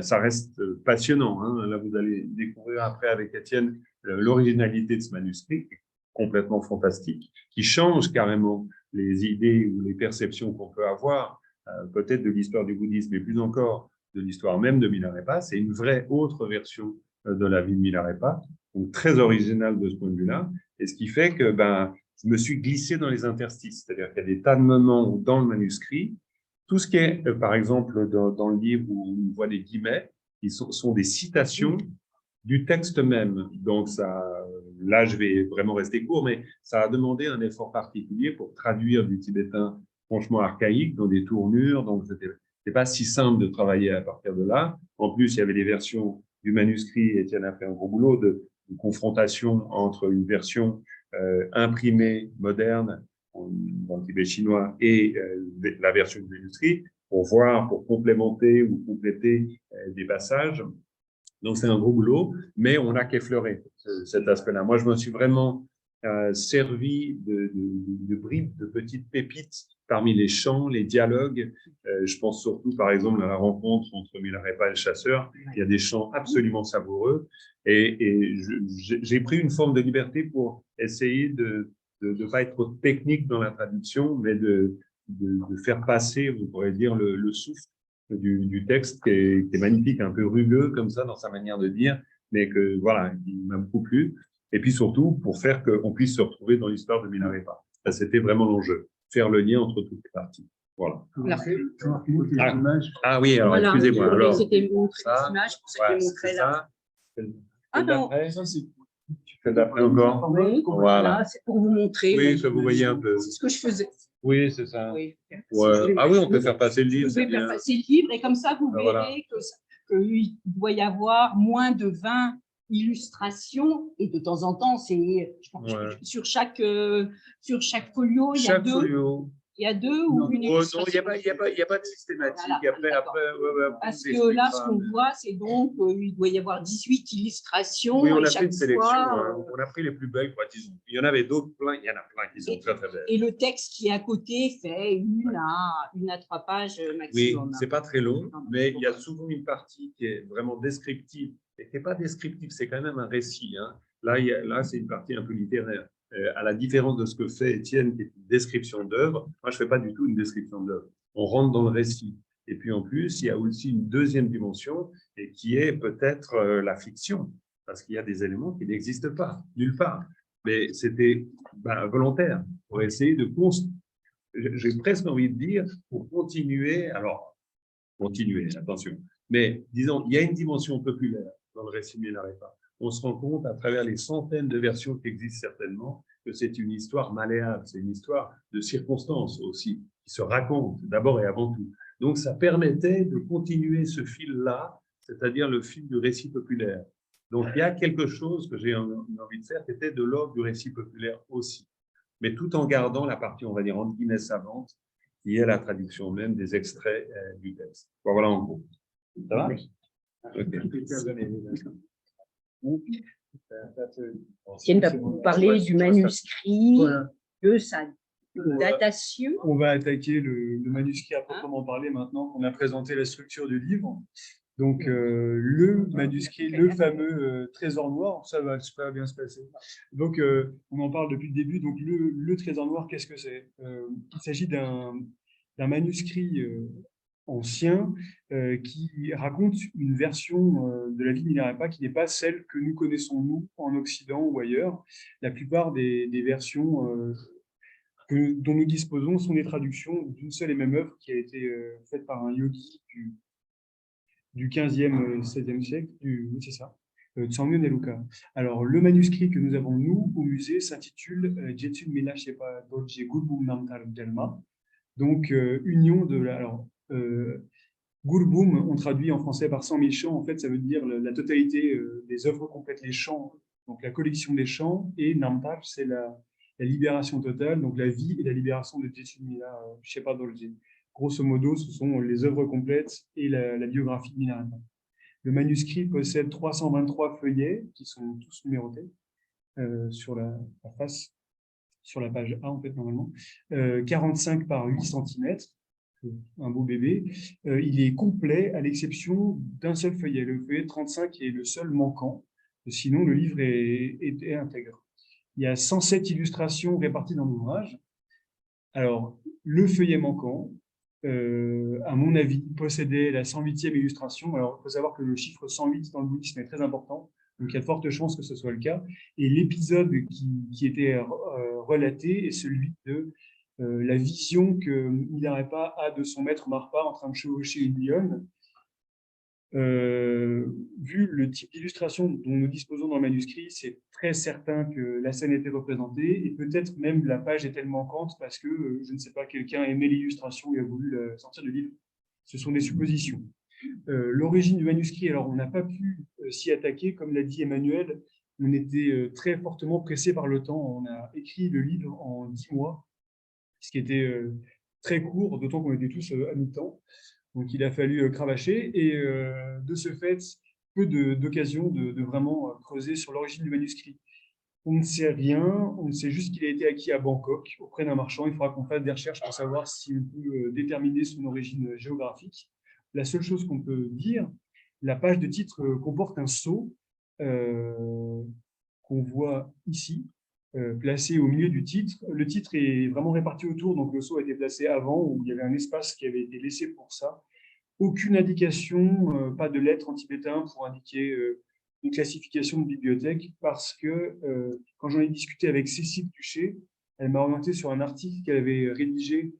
Ça reste passionnant. Hein. Là, vous allez découvrir après avec Étienne l'originalité de ce manuscrit, complètement fantastique, qui change carrément les idées ou les perceptions qu'on peut avoir, peut-être de l'histoire du bouddhisme, mais plus encore de l'histoire même de Milarepa. C'est une vraie autre version de la vie de Milarepa, donc très originale de ce point de vue-là, et ce qui fait que je me suis glissé dans les interstices, c'est-à-dire qu'il y a des tas de moments où, dans le manuscrit, tout ce qui est, par exemple, dans le livre où on voit des guillemets, qui sont des citations du texte même. Donc, là, je vais vraiment rester court, mais ça a demandé un effort particulier pour traduire du tibétain franchement archaïque dans des tournures. Donc, c'était pas si simple de travailler à partir de là. En plus, il y avait des versions du manuscrit. Étienne a fait un gros boulot de confrontation entre une version imprimée moderne dans le Tibet chinois et la version du manuscrit pour voir, pour complémenter ou compléter des passages. Donc, c'est un gros boulot, mais on n'a qu'effleuré cet aspect-là. Moi, je me suis vraiment servi de bribes, de petites pépites parmi les chants, les dialogues. Je pense surtout, par exemple, à la rencontre entre Milarepa et le chasseur. Il y a des chants absolument savoureux. Et j'ai pris une forme de liberté pour essayer de ne pas être trop technique dans la traduction, mais de faire passer, on pourrait dire, le souffle du texte qui est magnifique, un peu rugueux comme ça dans sa manière de dire, mais que voilà, il m'a beaucoup plu. Et puis surtout pour faire qu'on puisse se retrouver dans l'histoire de Milarepa. Ça, c'était vraiment l'enjeu, faire le lien entre toutes les parties. Voilà. Ah oui, alors Voilà, excusez-moi. Alors, c'était montré ça, les images, pour ça que je l'ai montré là. Ah non, c'est d'après encore. Oui, voilà, c'est pour vous montrer. Oui, que vous voyez un peu. C'est ce que je faisais. Oui, c'est ça. Oui. Ouais. Ah oui, on peut faire passer le livre. Vous pouvez faire passer le livre et comme ça, vous verrez voilà. qu'il doit y avoir moins de 20 illustrations et de temps en temps, je pense que sur chaque folio, il y a deux. Folio. Il y a deux ou une illustration. Non, il n'y a pas de systématique. Voilà, parce que là, ce qu'on voit, c'est donc il doit y avoir 18 illustrations. Oui, on et a fait une sélection. fois, on a pris les plus belles, quoi, disons. Il y en avait d'autres, plein. Il y en a plein qui sont très, très belles. Et le texte qui est à côté fait une à 3 pages maximum. Oui, c'est pas très long, mais il y a souvent une partie qui est vraiment descriptive. Et qui n'est pas descriptive, c'est quand même un récit. Hein. Là, c'est une partie un peu littéraire. À la différence de ce que fait Étienne, qui est une description d'œuvre, moi, je ne fais pas du tout une description d'œuvre. On rentre dans le récit. Et puis, en plus, il y a aussi une deuxième dimension, et qui est peut-être la fiction, parce qu'il y a des éléments qui n'existent pas, nulle part. Mais c'était volontaire, pour essayer de construire. J'ai presque envie de dire, pour continuer, attention, mais disons, il y a une dimension populaire dans le récit Milarepa. On se rend compte, à travers les centaines de versions qui existent certainement, que c'est une histoire malléable, c'est une histoire de circonstances aussi, qui se raconte d'abord et avant tout. Donc, ça permettait de continuer ce fil-là, c'est-à-dire le fil du récit populaire. Donc, il y a quelque chose que j'ai envie de faire, qui était de l'ordre du récit populaire aussi, mais tout en gardant la partie, on va dire, entre guillemets, savante, qui est la traduction même des extraits du texte. Voilà en gros. Ça va? Étienne va vous parler du manuscrit, de sa datation. On va attaquer le manuscrit à proprement parler maintenant qu'on a présenté la structure du livre. Donc, le manuscrit, le fameux trésor noir, ça va bien se passer. Donc, on en parle depuis le début. Donc, le trésor noir, qu'est-ce que c'est? Il s'agit d'un manuscrit ancien qui raconte une version de la vie de Milarepa qui n'est pas celle que nous connaissons, nous, en Occident ou ailleurs. La plupart des versions dont nous disposons sont des traductions d'une seule et même œuvre qui a été faite par un yogi du 15e, 16e siècle, oui, c'est ça, Tsangmyo Neluka. Alors, le manuscrit que nous avons, nous, au musée, s'intitule Jetsun Mela Shepa Dorje Gurbum Namtar Delma. Donc, union de la... Alors, Gurbum, on traduit en français par 100 000 chants, en fait, ça veut dire la totalité des œuvres complètes, les chants, donc la collection des chants, et Namtar, c'est la libération totale, donc la vie et la libération de Jetsun Mela Shepa Dorje. Grosso modo, ce sont les œuvres complètes et la biographie de Milarepa. Le manuscrit possède 323 feuillets qui sont tous numérotés sur la face, sur la page A en fait normalement, 45 par 8 cm, un beau bébé. Il est complet à l'exception d'un seul feuillet. Le feuillet 35 est le seul manquant, sinon le livre est intègre. Il y a 107 illustrations réparties dans l'ouvrage. Alors, le feuillet manquant, à mon avis, possédait la 108e illustration. Alors, il faut savoir que le chiffre 108 dans le bouddhisme est très important, donc il y a de fortes chances que ce soit le cas. Et l'épisode qui était relaté est celui de la vision que Milarepa a de son maître Marpa en train de chevaucher une lionne, vu le type d'illustration dont nous disposons dans le manuscrit, c'est très certain que la scène était représentée et peut-être même la page est-elle manquante parce que, je ne sais pas, quelqu'un aimait l'illustration et a voulu la sortir du livre. Ce sont des suppositions. L'origine du manuscrit, alors on n'a pas pu s'y attaquer, comme l'a dit Emmanuel, on était très fortement pressé par le temps. On a écrit le livre en 10 mois, ce qui était très court, d'autant qu'on était tous à mi-temps. Donc, il a fallu cravacher et de ce fait, peu d'occasions de vraiment creuser sur l'origine du manuscrit. On ne sait rien, on sait juste qu'il a été acquis à Bangkok auprès d'un marchand. Il faudra qu'on fasse des recherches pour savoir si on peut déterminer son origine géographique. La seule chose qu'on peut dire, la page de titre comporte un sceau qu'on voit ici, placé au milieu du titre. Le titre est vraiment réparti autour, donc le sceau a été placé avant, où il y avait un espace qui avait été laissé pour ça. Aucune indication, pas de lettre en tibétain pour indiquer une classification de bibliothèque, parce que quand j'en ai discuté avec Cécile Duché, elle m'a orienté sur un article qu'elle avait rédigé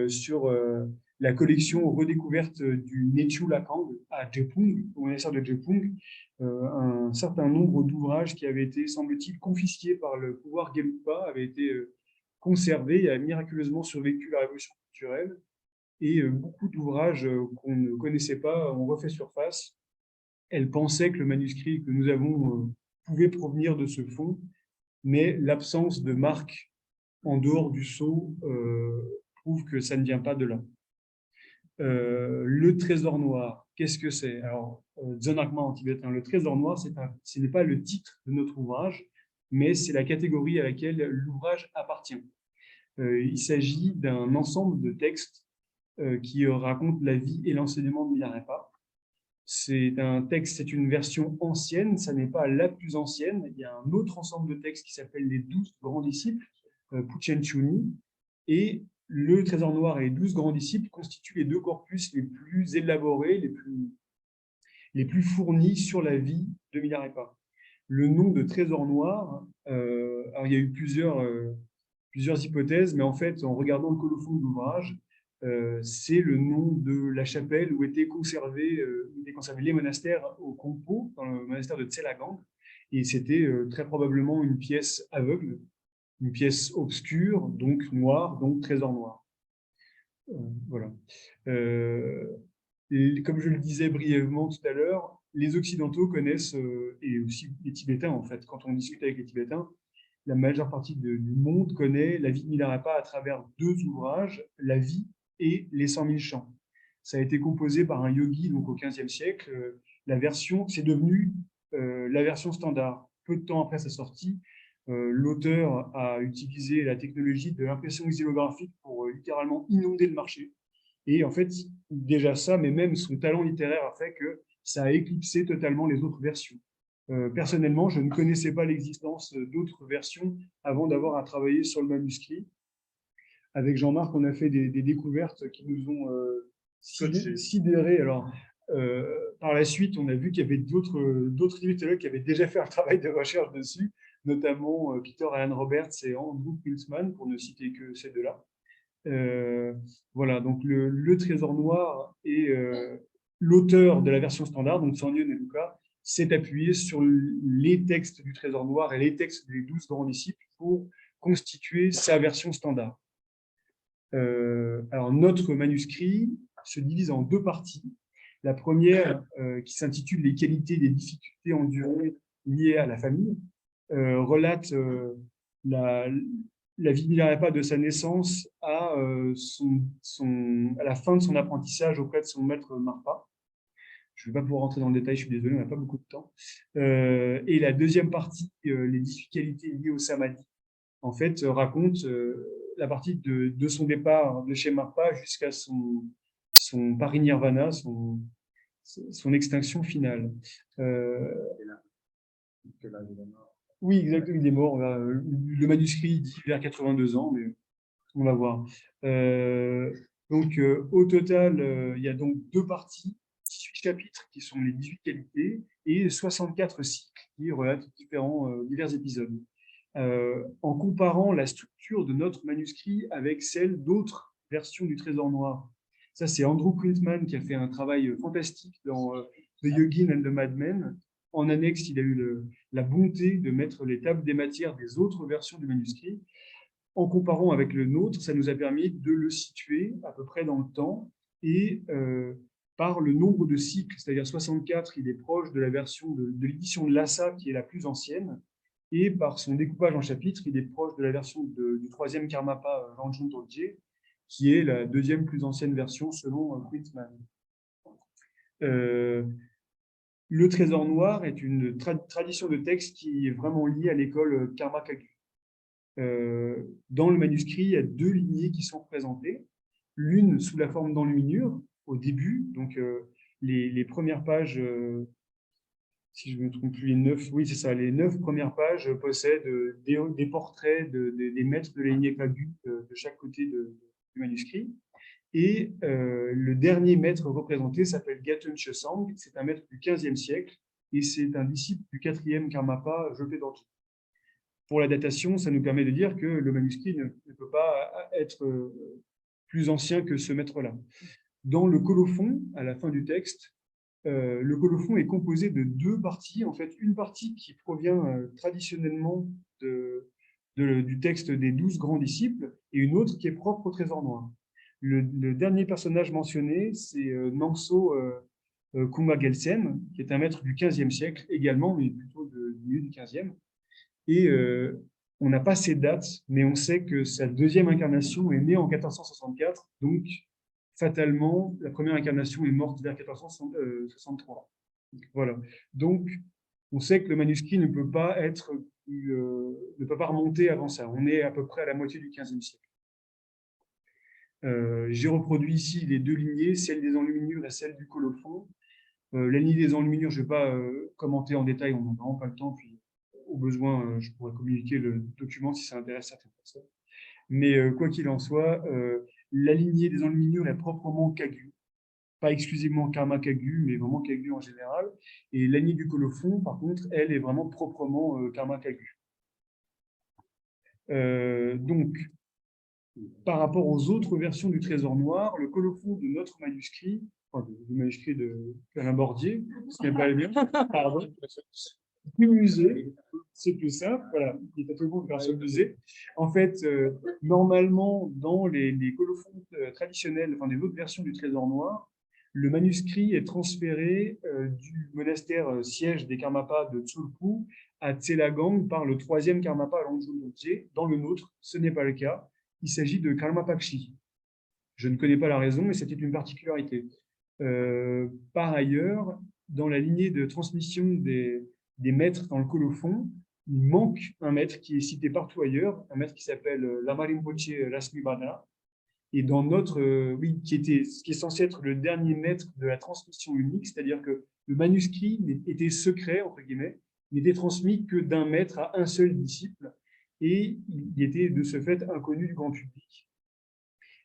sur la collection redécouverte du Nechu Lakang à Jepung, au monastère de Jepung, un certain nombre d'ouvrages qui avaient été, semble-t-il, confisqués par le pouvoir Gelugpa, avaient été conservés et a miraculeusement survécu la révolution culturelle. Et beaucoup d'ouvrages qu'on ne connaissait pas ont refait surface. Elle pensait que le manuscrit que nous avons pouvait provenir de ce fonds, mais l'absence de marque en dehors du sceau prouve que ça ne vient pas de là. Le trésor noir, qu'est-ce que c'est? Alors, Dzonakma en tibétain, le trésor noir, ce n'est pas le titre de notre ouvrage, mais c'est la catégorie à laquelle l'ouvrage appartient. Il s'agit d'un ensemble de textes qui raconte la vie et l'enseignement de Milarepa. C'est un texte, c'est une version ancienne, ça n'est pas la plus ancienne. Il y a un autre ensemble de textes qui s'appelle les 12 grands disciples, Puchen Chuni, et le trésor noir et les 12 grands disciples constituent les deux corpus les plus élaborés, les plus fournis sur la vie de Milarepa. Le nom de trésor noir, alors il y a eu plusieurs hypothèses, mais en fait, en regardant le colophon de l'ouvrage, c'est le nom de la chapelle où étaient conservés les monastères au Kongpo, dans le monastère de Tselagang, et c'était très probablement une pièce aveugle, une pièce obscure, donc noire, donc trésor noir. Voilà. Comme je le disais brièvement tout à l'heure, les Occidentaux connaissent, et aussi les Tibétains en fait, quand on discute avec les Tibétains, la majeure partie du monde connaît la vie de Milarepa à travers deux ouvrages, La vie et Les 100 000 chants. Ça a été composé par un yogi donc au XVe siècle. La version, c'est devenu la version standard. Peu de temps après sa sortie, l'auteur a utilisé la technologie de l'impression xylographique pour littéralement inonder le marché. Et en fait, déjà ça, mais même son talent littéraire a fait que ça a éclipsé totalement les autres versions. Personnellement, je ne connaissais pas l'existence d'autres versions avant d'avoir à travailler sur le manuscrit. Avec Jean-Marc, on a fait des découvertes qui nous ont sidérés. Alors, par la suite, on a vu qu'il y avait d'autres tibétologues qui avaient déjà fait un travail de recherche dessus, notamment Peter Alan Roberts et Andrew Piltzman, pour ne citer que ces deux-là. Voilà, donc le trésor noir et l'auteur de la version standard, donc Sangye Neluka, s'est appuyé sur les textes du trésor noir et les textes des 12 grands disciples pour constituer sa version standard. Alors, notre manuscrit se divise en deux parties. La première, qui s'intitule « Les qualités et les difficultés endurées liées à la famille », relate la vie de Milarepa de sa naissance à la fin de son apprentissage auprès de son maître Marpa. Je ne vais pas pouvoir rentrer dans le détail, je suis désolé, on n'a pas beaucoup de temps. Et la deuxième partie, les difficultés liées au samadhi, en fait, raconte la partie de son départ de chez Marpa jusqu'à son parinirvana, son extinction finale. Oui, exactement, il est mort. Le manuscrit dit vers 82 ans, mais on va voir. Donc, au total, il y a donc deux parties, 18 chapitres qui sont les 18 qualités et 64 cycles qui relatent divers épisodes. En comparant la structure de notre manuscrit avec celle d'autres versions du Trésor Noir. Ça, c'est Andrew Quintman qui a fait un travail fantastique dans The Yogin and the Madman. En annexe, il a eu la bonté de mettre les tables des matières des autres versions du manuscrit. En comparant avec le nôtre, ça nous a permis de le situer à peu près dans le temps et par le nombre de cycles, c'est-à-dire 64, il est proche de la version de l'édition de Lhasa qui est la plus ancienne, et par son découpage en chapitres, il est proche de la version du troisième Karmapa Rangjung Dorje, qui est la deuxième plus ancienne version selon Whitman. Le Trésor Noir est une tradition de texte qui est vraiment liée à l'école Karma Kagyu. Dans le manuscrit, il y a deux lignées qui sont représentées, l'une sous la forme d'enluminure au début, donc les premières pages, si je ne me trompe plus, oui c'est ça, les 9 premières pages possèdent des portraits des maîtres de la lignée Kagyu de chaque côté du manuscrit. Et le dernier maître représenté s'appelle Gatun Chesang, c'est un maître du XVe siècle et c'est un disciple du 4e Karmapa Jopé Dorje. Pour la datation, ça nous permet de dire que le manuscrit ne peut pas être plus ancien que ce maître-là. Dans le colophon, à la fin du texte, le colophon est composé de 2 parties. En fait, une partie qui provient traditionnellement du texte des 12 grands disciples et une autre qui est propre au Trésor Noir. Le dernier personnage mentionné, c'est Nangso Kumba Gelsen, qui est un maître du XVe siècle également, mais plutôt du milieu du XVe. Et on n'a pas ces dates, mais on sait que sa deuxième incarnation est née en 1464, donc fatalement, la première incarnation est morte vers 1463. Voilà. Donc, on sait que le manuscrit ne peut pas remonter avant ça. On est à peu près à la moitié du XVe siècle. J'ai reproduit ici les 2 lignées, celle des enluminures et celle du colophon. La lignée des enluminures, je ne vais pas commenter en détail, on n'a vraiment pas le temps, puis au besoin, je pourrais communiquer le document si ça intéresse certaines personnes. Mais quoi qu'il en soit, la lignée des enluminures est proprement Kagyu, pas exclusivement Karma Kagyu, mais vraiment Kagyu en général. Et la lignée du colophon, par contre, elle est vraiment proprement Karma Kagyu. Donc, par rapport aux autres versions du Trésor Noir, le colophon de notre manuscrit, enfin, du manuscrit d'Alain Bordier, ce n'est pas le mien, pardon, du musée, c'est plus simple, voilà, il est à tout le monde grâce au musée. En fait, normalement, dans les colophons traditionnels, enfin des autres versions du Trésor Noir, le manuscrit est transféré du monastère siège des Karmapas de Tsulpu à Tselagang par le 3e Karmapa Rangjung Dorje. Dans le nôtre, ce n'est pas le cas. Il s'agit de Karmapakshi. Je ne connais pas la raison, mais c'était une particularité. Par ailleurs, dans la lignée de transmission des maîtres dans le colophon, il manque un maître qui est cité partout ailleurs, un maître qui s'appelle Lama Rinpoche Lasmibana, et dans notre, qui est censé être le dernier maître de la transmission unique, c'est-à-dire que le manuscrit était secret, entre guillemets, n'était transmis que d'un maître à un seul disciple, et il était de ce fait inconnu du grand public.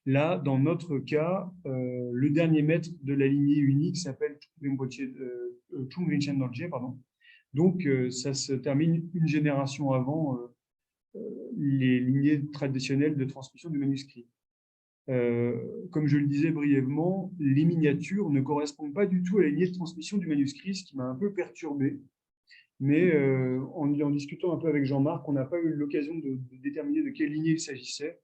Là, dans notre cas, le dernier maître de la lignée unique s'appelle Chung Rinchen Dorje, pardon. Donc, ça se termine une génération avant les lignées traditionnelles de transmission du manuscrit. Comme je le disais brièvement, les miniatures ne correspondent pas du tout à la lignée de transmission du manuscrit, ce qui m'a un peu perturbé. Mais en discutant un peu avec Jean-Marc, on n'a pas eu l'occasion de déterminer de quelle lignée il s'agissait.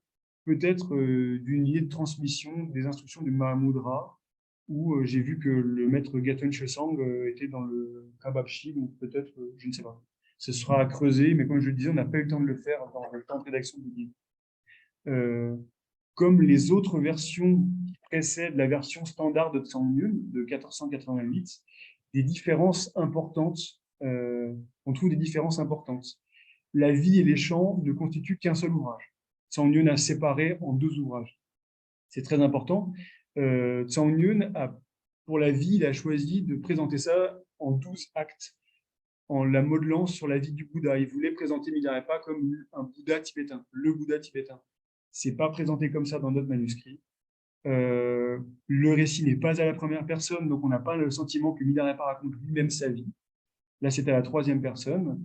Peut-être d'une lignée de transmission des instructions du Mahamudra, où j'ai vu que le maître Gatun Chesang était dans le Kababshi, donc peut-être, je ne sais pas. Ce sera à creuser, mais comme je le disais, on n'a pas eu le temps de le faire dans le temps de rédaction du livre. Comme les autres versions qui précèdent la version standard de Tsang-Yun de 1488, des différences importantes, on trouve des différences importantes. La vie et les chants ne constituent qu'un seul ouvrage. Tsang-Yun a séparé en 2 ouvrages. C'est très important. Tsang-Yun, pour la vie, il a choisi de présenter ça en 12 actes, en la modelant sur la vie du Bouddha. Il voulait présenter Milarepa comme un Bouddha tibétain, le Bouddha tibétain. Ce n'est pas présenté comme ça dans notre manuscrit. Le récit n'est pas à la première personne, donc on n'a pas le sentiment que Milarepa raconte lui-même sa vie. Là, c'est à la 3e personne.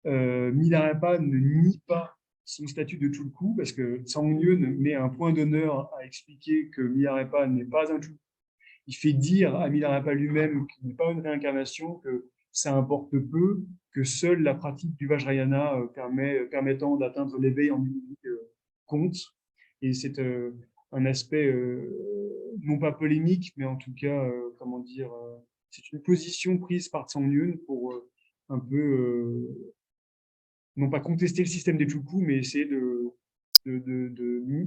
Milarepa ne nie pas son statut de Tulku, parce que Tsang-Yun met un point d'honneur à expliquer que Milarepa n'est pas un Tulku, il fait dire à Milarepa lui-même qu'il n'est pas une réincarnation, que ça importe peu, que seule la pratique du Vajrayana permettant d'atteindre l'éveil en unique compte. Et c'est un aspect non pas polémique, mais en tout cas, comment dire, c'est une position prise par Tsang Yun pour un peu, non pas contester le système des Chukwu, mais essayer de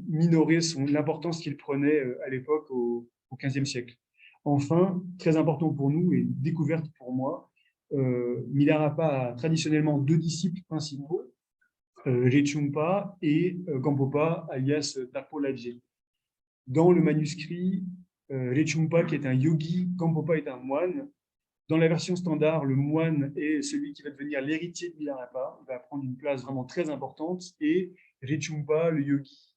minorer l'importance qu'il prenait à l'époque au XVe siècle. Enfin, très important pour nous et découverte pour moi, Milarepa a traditionnellement 2 disciples principaux, Rechungpa et Gampopa, alias Tapo Lajé. Dans le manuscrit, Rechungpa qui est un yogi, Gampopa est un moine. Dans la version standard, le moine est celui qui va devenir l'héritier de Milarepa. Il va prendre une place vraiment très importante. Et Rechungpa, le yogi,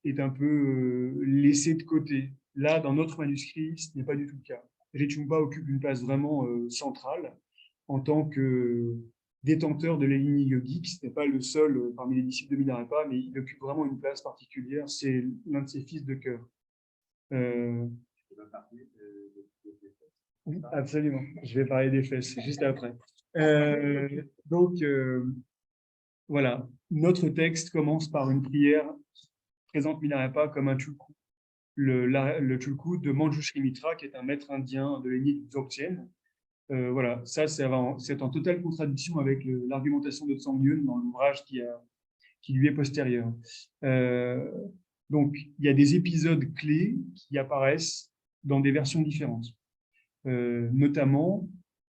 est un peu laissé de côté. Là, dans notre manuscrit, ce n'est pas du tout le cas. Rechungpa occupe une place vraiment centrale en tant que détenteur de la lignée yogique. Ce n'est pas le seul parmi les disciples de Milarepa, mais il occupe vraiment une place particulière. C'est l'un de ses fils de cœur. Oui, absolument. Je vais parler des fesses juste après. Voilà. Notre texte commence par une prière qui présente Milarepa comme un Chulku. Le Chulku de Manjushri Mitra, qui est un maître indien de l'ennemi Dzogchen. Voilà, ça c'est en totale contradiction avec l'argumentation de Tsang Yun dans l'ouvrage qui lui est postérieur. Donc, il y a des épisodes clés qui apparaissent dans des versions différentes. Notamment,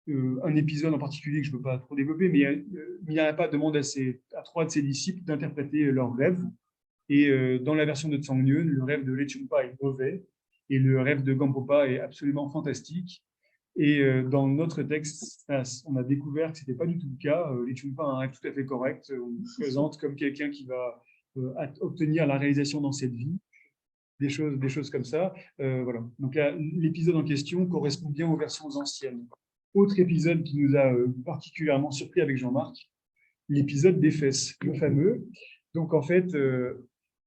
un épisode en particulier que je ne peux pas trop développer, mais Milarepa demande à 3 de ses disciples d'interpréter leurs rêves. Et dans la version de Tsang Yun, le rêve de Rechungpa est mauvais et le rêve de Gampopa est absolument fantastique. Et dans notre texte, on a découvert que ce n'était pas du tout le cas. Rechungpa a un rêve tout à fait correct. On le présente comme quelqu'un qui va obtenir la réalisation dans cette vie. Des choses comme ça. Voilà. Donc là, l'épisode en question correspond bien aux versions anciennes. Autre épisode qui nous a particulièrement surpris avec Jean-Marc, l'épisode des fesses, le fameux. Donc en fait, vers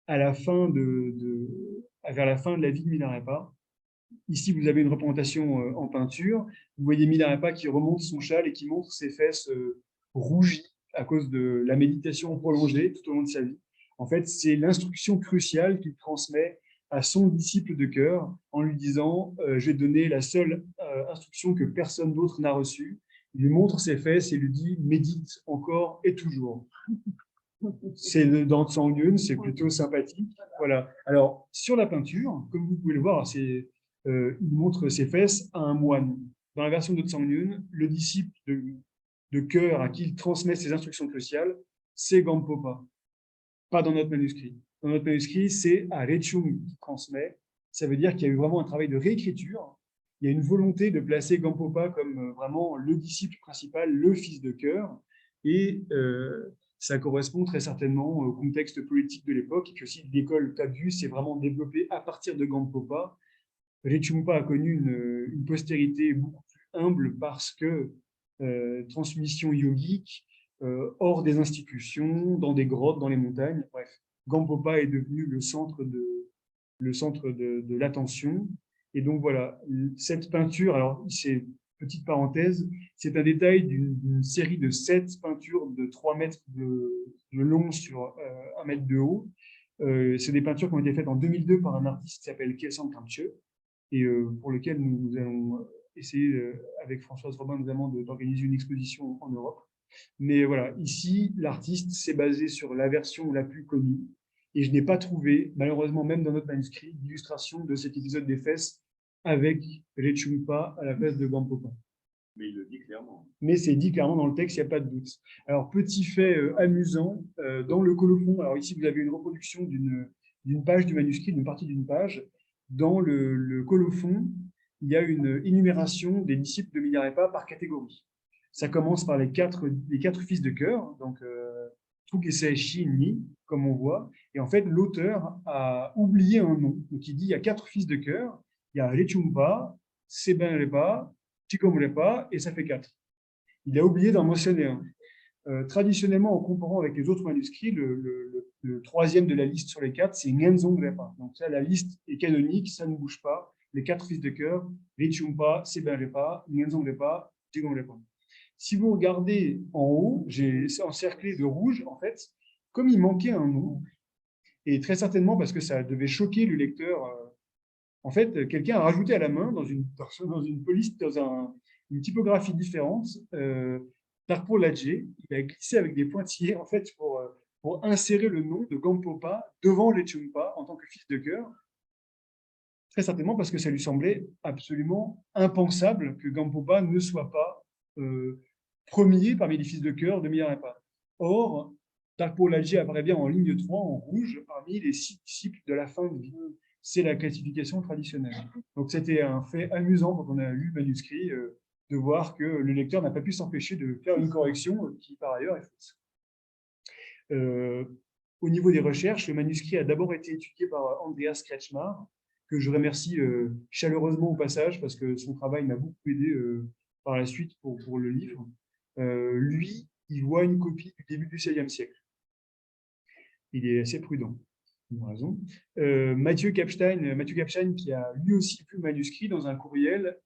la fin de la vie de Milarepa, ici vous avez une représentation en peinture. Vous voyez Milarepa qui remonte son châle et qui montre ses fesses rougies à cause de la méditation prolongée tout au long de sa vie. En fait, c'est l'instruction cruciale qu'il transmet à son disciple de cœur en lui disant je vais donner la seule instruction que personne d'autre n'a reçue. Il lui montre ses fesses et lui dit médite encore et toujours. C'est dans Tsang Yun, c'est plutôt sympathique. Voilà. Alors, sur la peinture, comme vous pouvez le voir, il montre ses fesses à un moine. Dans la version de Tsang Yun, le disciple de cœur à qui il transmet ses instructions cruciales, c'est Gampopa. Pas dans notre manuscrit. Dans notre manuscrit, c'est à Rechung qui transmet. Ça veut dire qu'il y a eu vraiment un travail de réécriture. Il y a une volonté de placer Gampopa comme vraiment le disciple principal, le fils de cœur. Et ça correspond très certainement au contexte politique de l'époque, et que si l'école Tabus s'est vraiment développée à partir de Gampopa, Rechungpa a connu une postérité beaucoup plus humble parce que transmission yogique, hors des institutions, dans des grottes, dans les montagnes, bref. Gampopa est devenu le centre de l'attention. Et donc voilà, cette peinture, alors c'est petite parenthèse, c'est un détail d'une série de 7 peintures de 3 mètres de long sur 1 mètre de haut. C'est des peintures qui ont été faites en 2002 par un artiste qui s'appelle Kyesan Kamche, et pour lequel nous allons essayer, avec Françoise Robin notamment, d'organiser une exposition en Europe. Mais voilà, ici, l'artiste s'est basé sur la version la plus connue, et je n'ai pas trouvé, malheureusement, même dans notre manuscrit, d'illustration de cet épisode des fesses avec Rechungpa à la place de Gampopa. Mais il le dit clairement. Mais c'est dit clairement dans le texte, il n'y a pas de doute. Alors, petit fait amusant, dans le colophon, alors ici, vous avez une reproduction d'une page du manuscrit, d'une partie d'une page. Dans le colophon, il y a une énumération des disciples de Milarepa par catégorie. Ça commence par les quatre fils de cœur, donc Tukesei Shinni, comme on voit. Et en fait, l'auteur a oublié un nom. Donc, il dit il y a 4 fils de cœur. Il y a Rechungpa, Sebenrepa, Chikomrepa, et ça fait 4. Il a oublié d'en mentionner un. Traditionnellement, en comparant avec les autres manuscrits, le troisième de la liste sur les 4, c'est Ngenzongrepa. Donc ça, la liste est canonique, ça ne bouge pas. les 4 fils de cœur, Richumpa, Sebenrepa, Ngenzongrepa, Jigongrepa. Si vous regardez en haut, j'ai encerclé de rouge, en fait, comme il manquait un nom, et très certainement parce que ça devait choquer le lecteur, en fait, quelqu'un a rajouté à la main, dans une police, une typographie différente, Tarpo Ladje, il a glissé avec des pointillés, en fait, pour insérer le nom de Gampopa devant Lechumpa en tant que fils de cœur, très certainement parce que ça lui semblait absolument impensable que Gampopa ne soit pas premier parmi les fils de cœur de Milarepa. Or, Tarpo Ladje apparaît bien en ligne 3, en rouge, parmi les 6 disciples de la fin de vie. C'est la classification traditionnelle. Donc, c'était un fait amusant quand on a lu le manuscrit de voir que le lecteur n'a pas pu s'empêcher de faire une correction qui, par ailleurs, est fausse. Au niveau des recherches, le manuscrit a d'abord été étudié par Andreas Kretschmar, que je remercie chaleureusement au passage parce que son travail m'a beaucoup aidé par la suite pour le livre. Lui, il voit une copie du début du XVIe siècle. Il est assez prudent. Raison. Mathieu Kapstein, qui a lui aussi vu le manuscrit dans un courriel,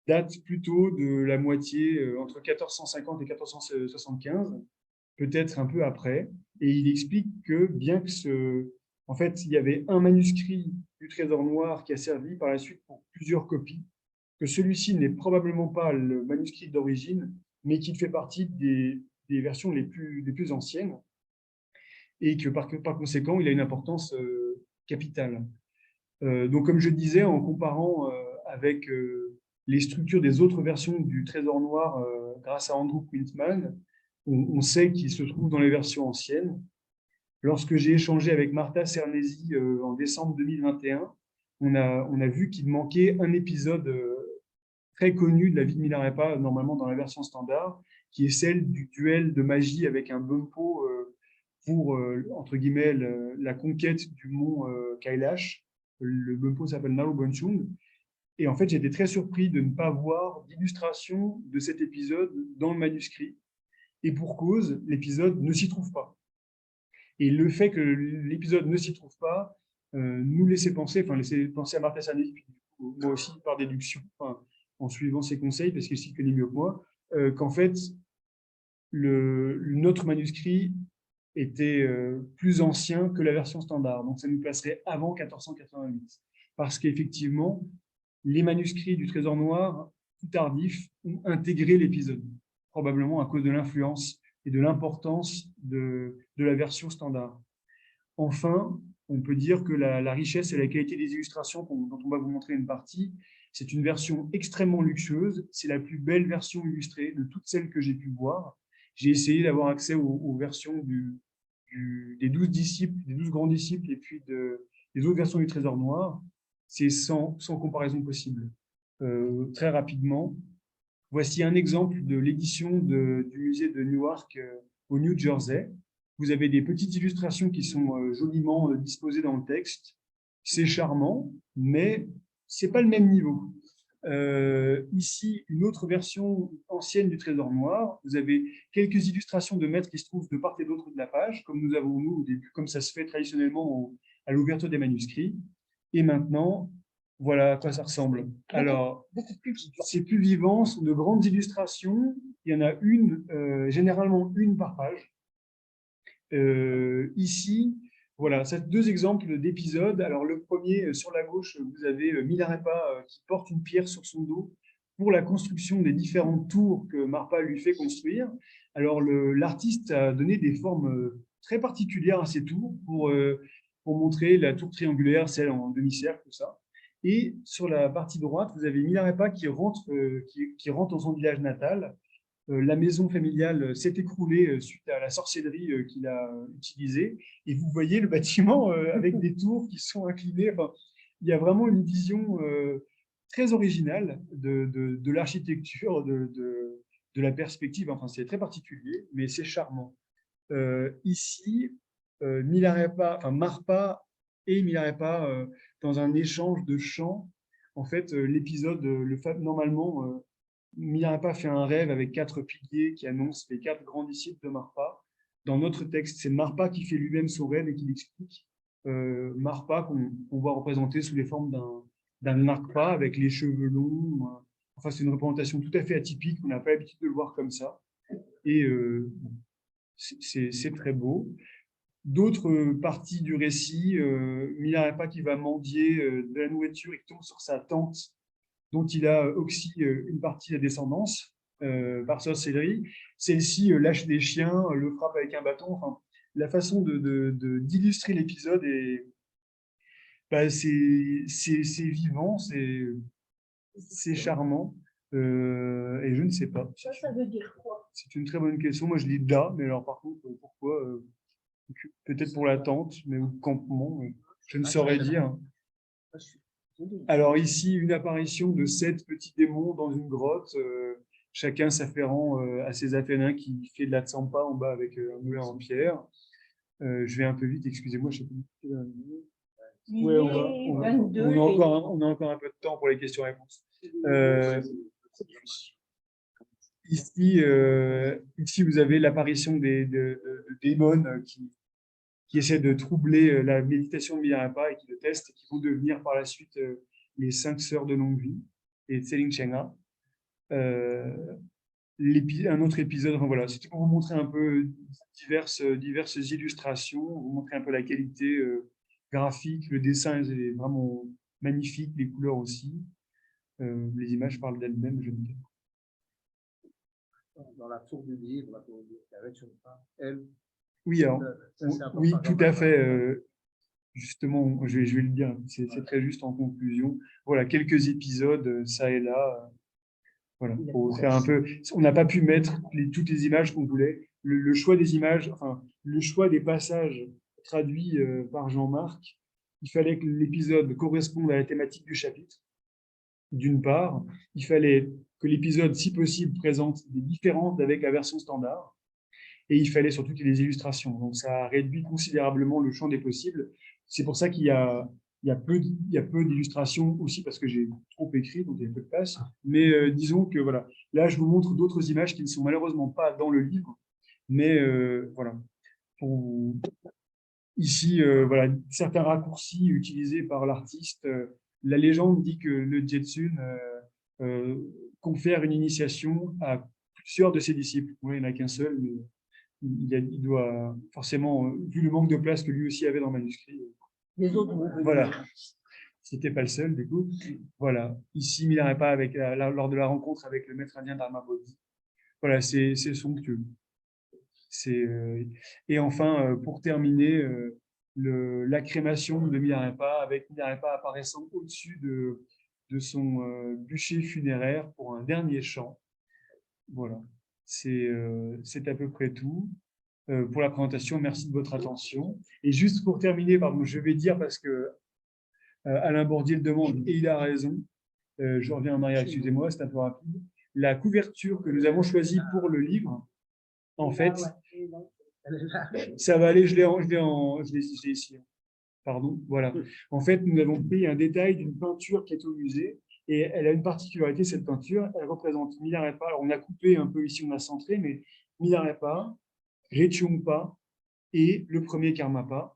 date plutôt de la moitié entre 1450 et 1475, peut-être un peu après, et il explique que bien que en fait, il y avait un manuscrit du Trésor Noir qui a servi par la suite pour plusieurs copies, que celui-ci n'est probablement pas le manuscrit d'origine, mais qu'il fait partie des versions les plus anciennes, et que par conséquent, il a une importance capitale. Donc, comme je disais, en comparant avec les structures des autres versions du Trésor Noir grâce à Andrew Quintman, on sait qu'il se trouve dans les versions anciennes. Lorsque j'ai échangé avec Martha Cernesi en décembre 2021, on a vu qu'il manquait un épisode très connu de la vie de Milarepa, normalement dans la version standard, qui est celle du duel de magie avec un bumpo pour, entre guillemets, la conquête du mont Kailash. Le bumpo s'appelle Nao Bonchung. Et en fait, j'étais très surpris de ne pas voir d'illustration de cet épisode dans le manuscrit. Et pour cause, l'épisode ne s'y trouve pas. Et le fait que l'épisode ne s'y trouve pas nous laissait penser à Martha Cernesi, moi aussi par déduction, en suivant ses conseils, parce qu'il s'y connaît mieux que moi, qu'en fait, notre manuscrit était plus ancien que la version standard. Donc, ça nous placerait avant 1488. Parce qu'effectivement, les manuscrits du Trésor Noir, plus tardifs, ont intégré l'épisode, probablement à cause de l'influence et de l'importance de la version standard. Enfin, on peut dire que la richesse et la qualité des illustrations, dont on va vous montrer une partie, c'est une version extrêmement luxueuse. C'est la plus belle version illustrée de toutes celles que j'ai pu voir. J'ai essayé d'avoir accès aux versions des 12 disciples, des 12 grands disciples, et puis des autres versions du Trésor Noir. C'est sans comparaison possible. Très rapidement, voici un exemple de l'édition du musée de Newark au New Jersey. Vous avez des petites illustrations qui sont joliment disposées dans le texte. C'est charmant, mais ce n'est pas le même niveau. Ici, une autre version ancienne du Trésor Noir. Vous avez quelques illustrations de maîtres qui se trouvent de part et d'autre de la page, comme nous avons nous au début, comme ça se fait traditionnellement à l'ouverture des manuscrits. Et maintenant, voilà à quoi ça ressemble. Alors, c'est plus vivant, ce sont de grandes illustrations. Il y en a généralement une par page. Ici, voilà, c'est 2 exemples d'épisodes. Alors, le premier, sur la gauche, vous avez Milarepa qui porte une pierre sur son dos pour la construction des différentes tours que Marpa lui fait construire. Alors, l'artiste a donné des formes très particulières à ces tours pour montrer la tour triangulaire, celle en demi-cercle, tout ça. Et sur la partie droite, vous avez Milarepa qui rentre dans son village natal. La maison familiale s'est écroulée suite à la sorcellerie qu'il a utilisée. Et vous voyez le bâtiment avec des tours qui sont inclinées. Enfin, il y a vraiment une vision très originale de l'architecture, de la perspective. Enfin, c'est très particulier, mais c'est charmant. Ici, Marpa et Milarepa, dans un échange de chants, en fait, l'épisode, normalement, Milarepa fait un rêve avec 4 piliers qui annoncent les 4 grands disciples de Marpa. Dans notre texte, c'est Marpa qui fait lui-même son rêve et qui l'explique. Marpa qu'on voit représenter sous les formes Marc-Pas avec les cheveux longs. Enfin, c'est une représentation tout à fait atypique. On n'a pas l'habitude de le voir comme ça. Et c'est très beau. D'autres parties du récit, Milarepa qui va mendier de la nourriture et qui tombe sur sa tante, dont il a aussi une partie de la descendance, par sorcellerie. Celle-ci lâche des chiens, le frappe avec un bâton. Enfin, la façon d'illustrer l'épisode est, bah, c'est vivant, c'est charmant. Et je ne sais pas. Ça veut dire quoi? C'est une très bonne question. Moi, je dis da, mais alors par contre, pourquoi peut-être pour l'attente, mais au campement, je ne saurais dire. Alors ici, une apparition de 7 petits démons dans une grotte, chacun s'afférent à ses Athéniens qui fait de la tsampa en bas avec un moulin en pierre. Je vais un peu vite, excusez-moi, je sais pas. Ouais, on a encore un peu de temps pour les questions-réponses. Ici, vous avez l'apparition de démons qui essaient de troubler la méditation de Milarepa et qui le testent et qui vont devenir par la suite les 5 sœurs de longue vie et Tseling Chenga. Un autre épisode, enfin, voilà, c'était pour vous montrer un peu diverses illustrations, vous montrer un peu la qualité graphique, le dessin est vraiment magnifique, les couleurs aussi. Les images parlent d'elles-mêmes, je ne sais pas. Dans la tour du livre, elle. Oui, alors, oui, tout à fait. Justement, je vais le dire, c'est très juste en conclusion. Voilà, quelques épisodes, ça et là. Voilà, pour faire un peu. On n'a pas pu mettre toutes les images qu'on voulait. Le choix des images, enfin, le choix des passages traduits par Jean-Marc, il fallait que l'épisode corresponde à la thématique du chapitre. D'une part, il fallait que l'épisode, si possible, présente des différences avec la version standard. Et il fallait surtout qu'il y ait des illustrations. Donc, ça a réduit considérablement le champ des possibles. C'est pour ça qu'il y a peu d'illustrations aussi, parce que j'ai trop écrit, donc il y a peu de place. Mais disons que, voilà, là, je vous montre d'autres images qui ne sont malheureusement pas dans le livre. Mais voilà. Ici, voilà, certains raccourcis utilisés par l'artiste. La légende dit que le Jetsun confère une initiation à plusieurs de ses disciples. Oui, il n'y en a qu'un seul, mais il doit forcément, vu le manque de place que lui aussi avait dans le manuscrit. Les autres vont venir. Voilà, c'était pas le seul du coup. Voilà, ici Milarepa avec lors de la rencontre avec le maître indien Dharma Bodhi. Voilà, c'est somptueux. Et enfin, pour terminer, la crémation de Milarepa, avec Milarepa apparaissant au-dessus de son bûcher funéraire pour un dernier chant. Voilà, c'est à peu près tout pour la présentation. Merci de votre attention. Et juste pour terminer, pardon, je vais dire, parce que Alain Bordier le demande, et il a raison, je reviens en arrière, excusez-moi, c'est un peu rapide. La couverture que nous avons choisie pour le livre, en fait, ça va aller, je l'ai ici. Pardon, voilà. En fait, nous avons pris un détail d'une peinture qui est au musée, et elle a une particularité, cette peinture, elle représente Milarepa. Alors, on a coupé un peu ici, on a centré, mais Milarepa, Rechungpa et le premier Karmapa.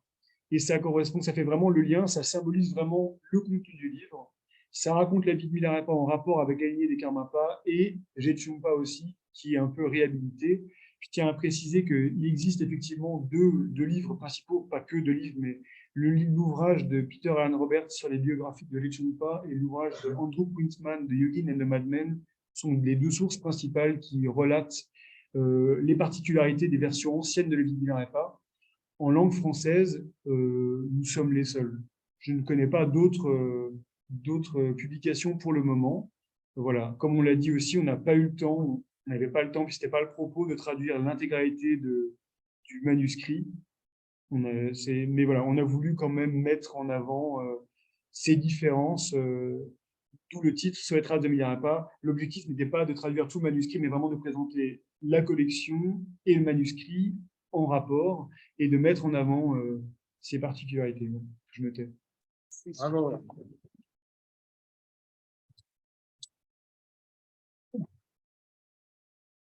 Et ça correspond, ça fait vraiment le lien, ça symbolise vraiment le contenu du livre. Ça raconte la vie de Milarepa en rapport avec la lignée des Karmapa et Rechungpa aussi, qui est un peu réhabilité. Je tiens à préciser qu'il existe effectivement deux livres principaux, pas que deux livres, mais l'ouvrage de Peter Alan Roberts sur les biographies de Rechungpa et l'ouvrage de Andrew Quintman de Yogin and the Madmen sont les deux sources principales qui relatent les particularités des versions anciennes de la vie de Milarepa. En langue française, nous sommes les seuls. Je ne connais pas d'autres publications pour le moment. Voilà. Comme on l'a dit aussi, on n'a pas eu le temps, on n'avait pas le temps, puis ce n'était pas le propos de traduire l'intégralité du manuscrit. Mais voilà, on a voulu quand même mettre en avant ces différences, d'où le titre sur les traces de Milarepa. L'objectif n'était pas de traduire tout le manuscrit, mais vraiment de présenter la collection et le manuscrit en rapport et de mettre en avant ces particularités. Je me tais. Bravo.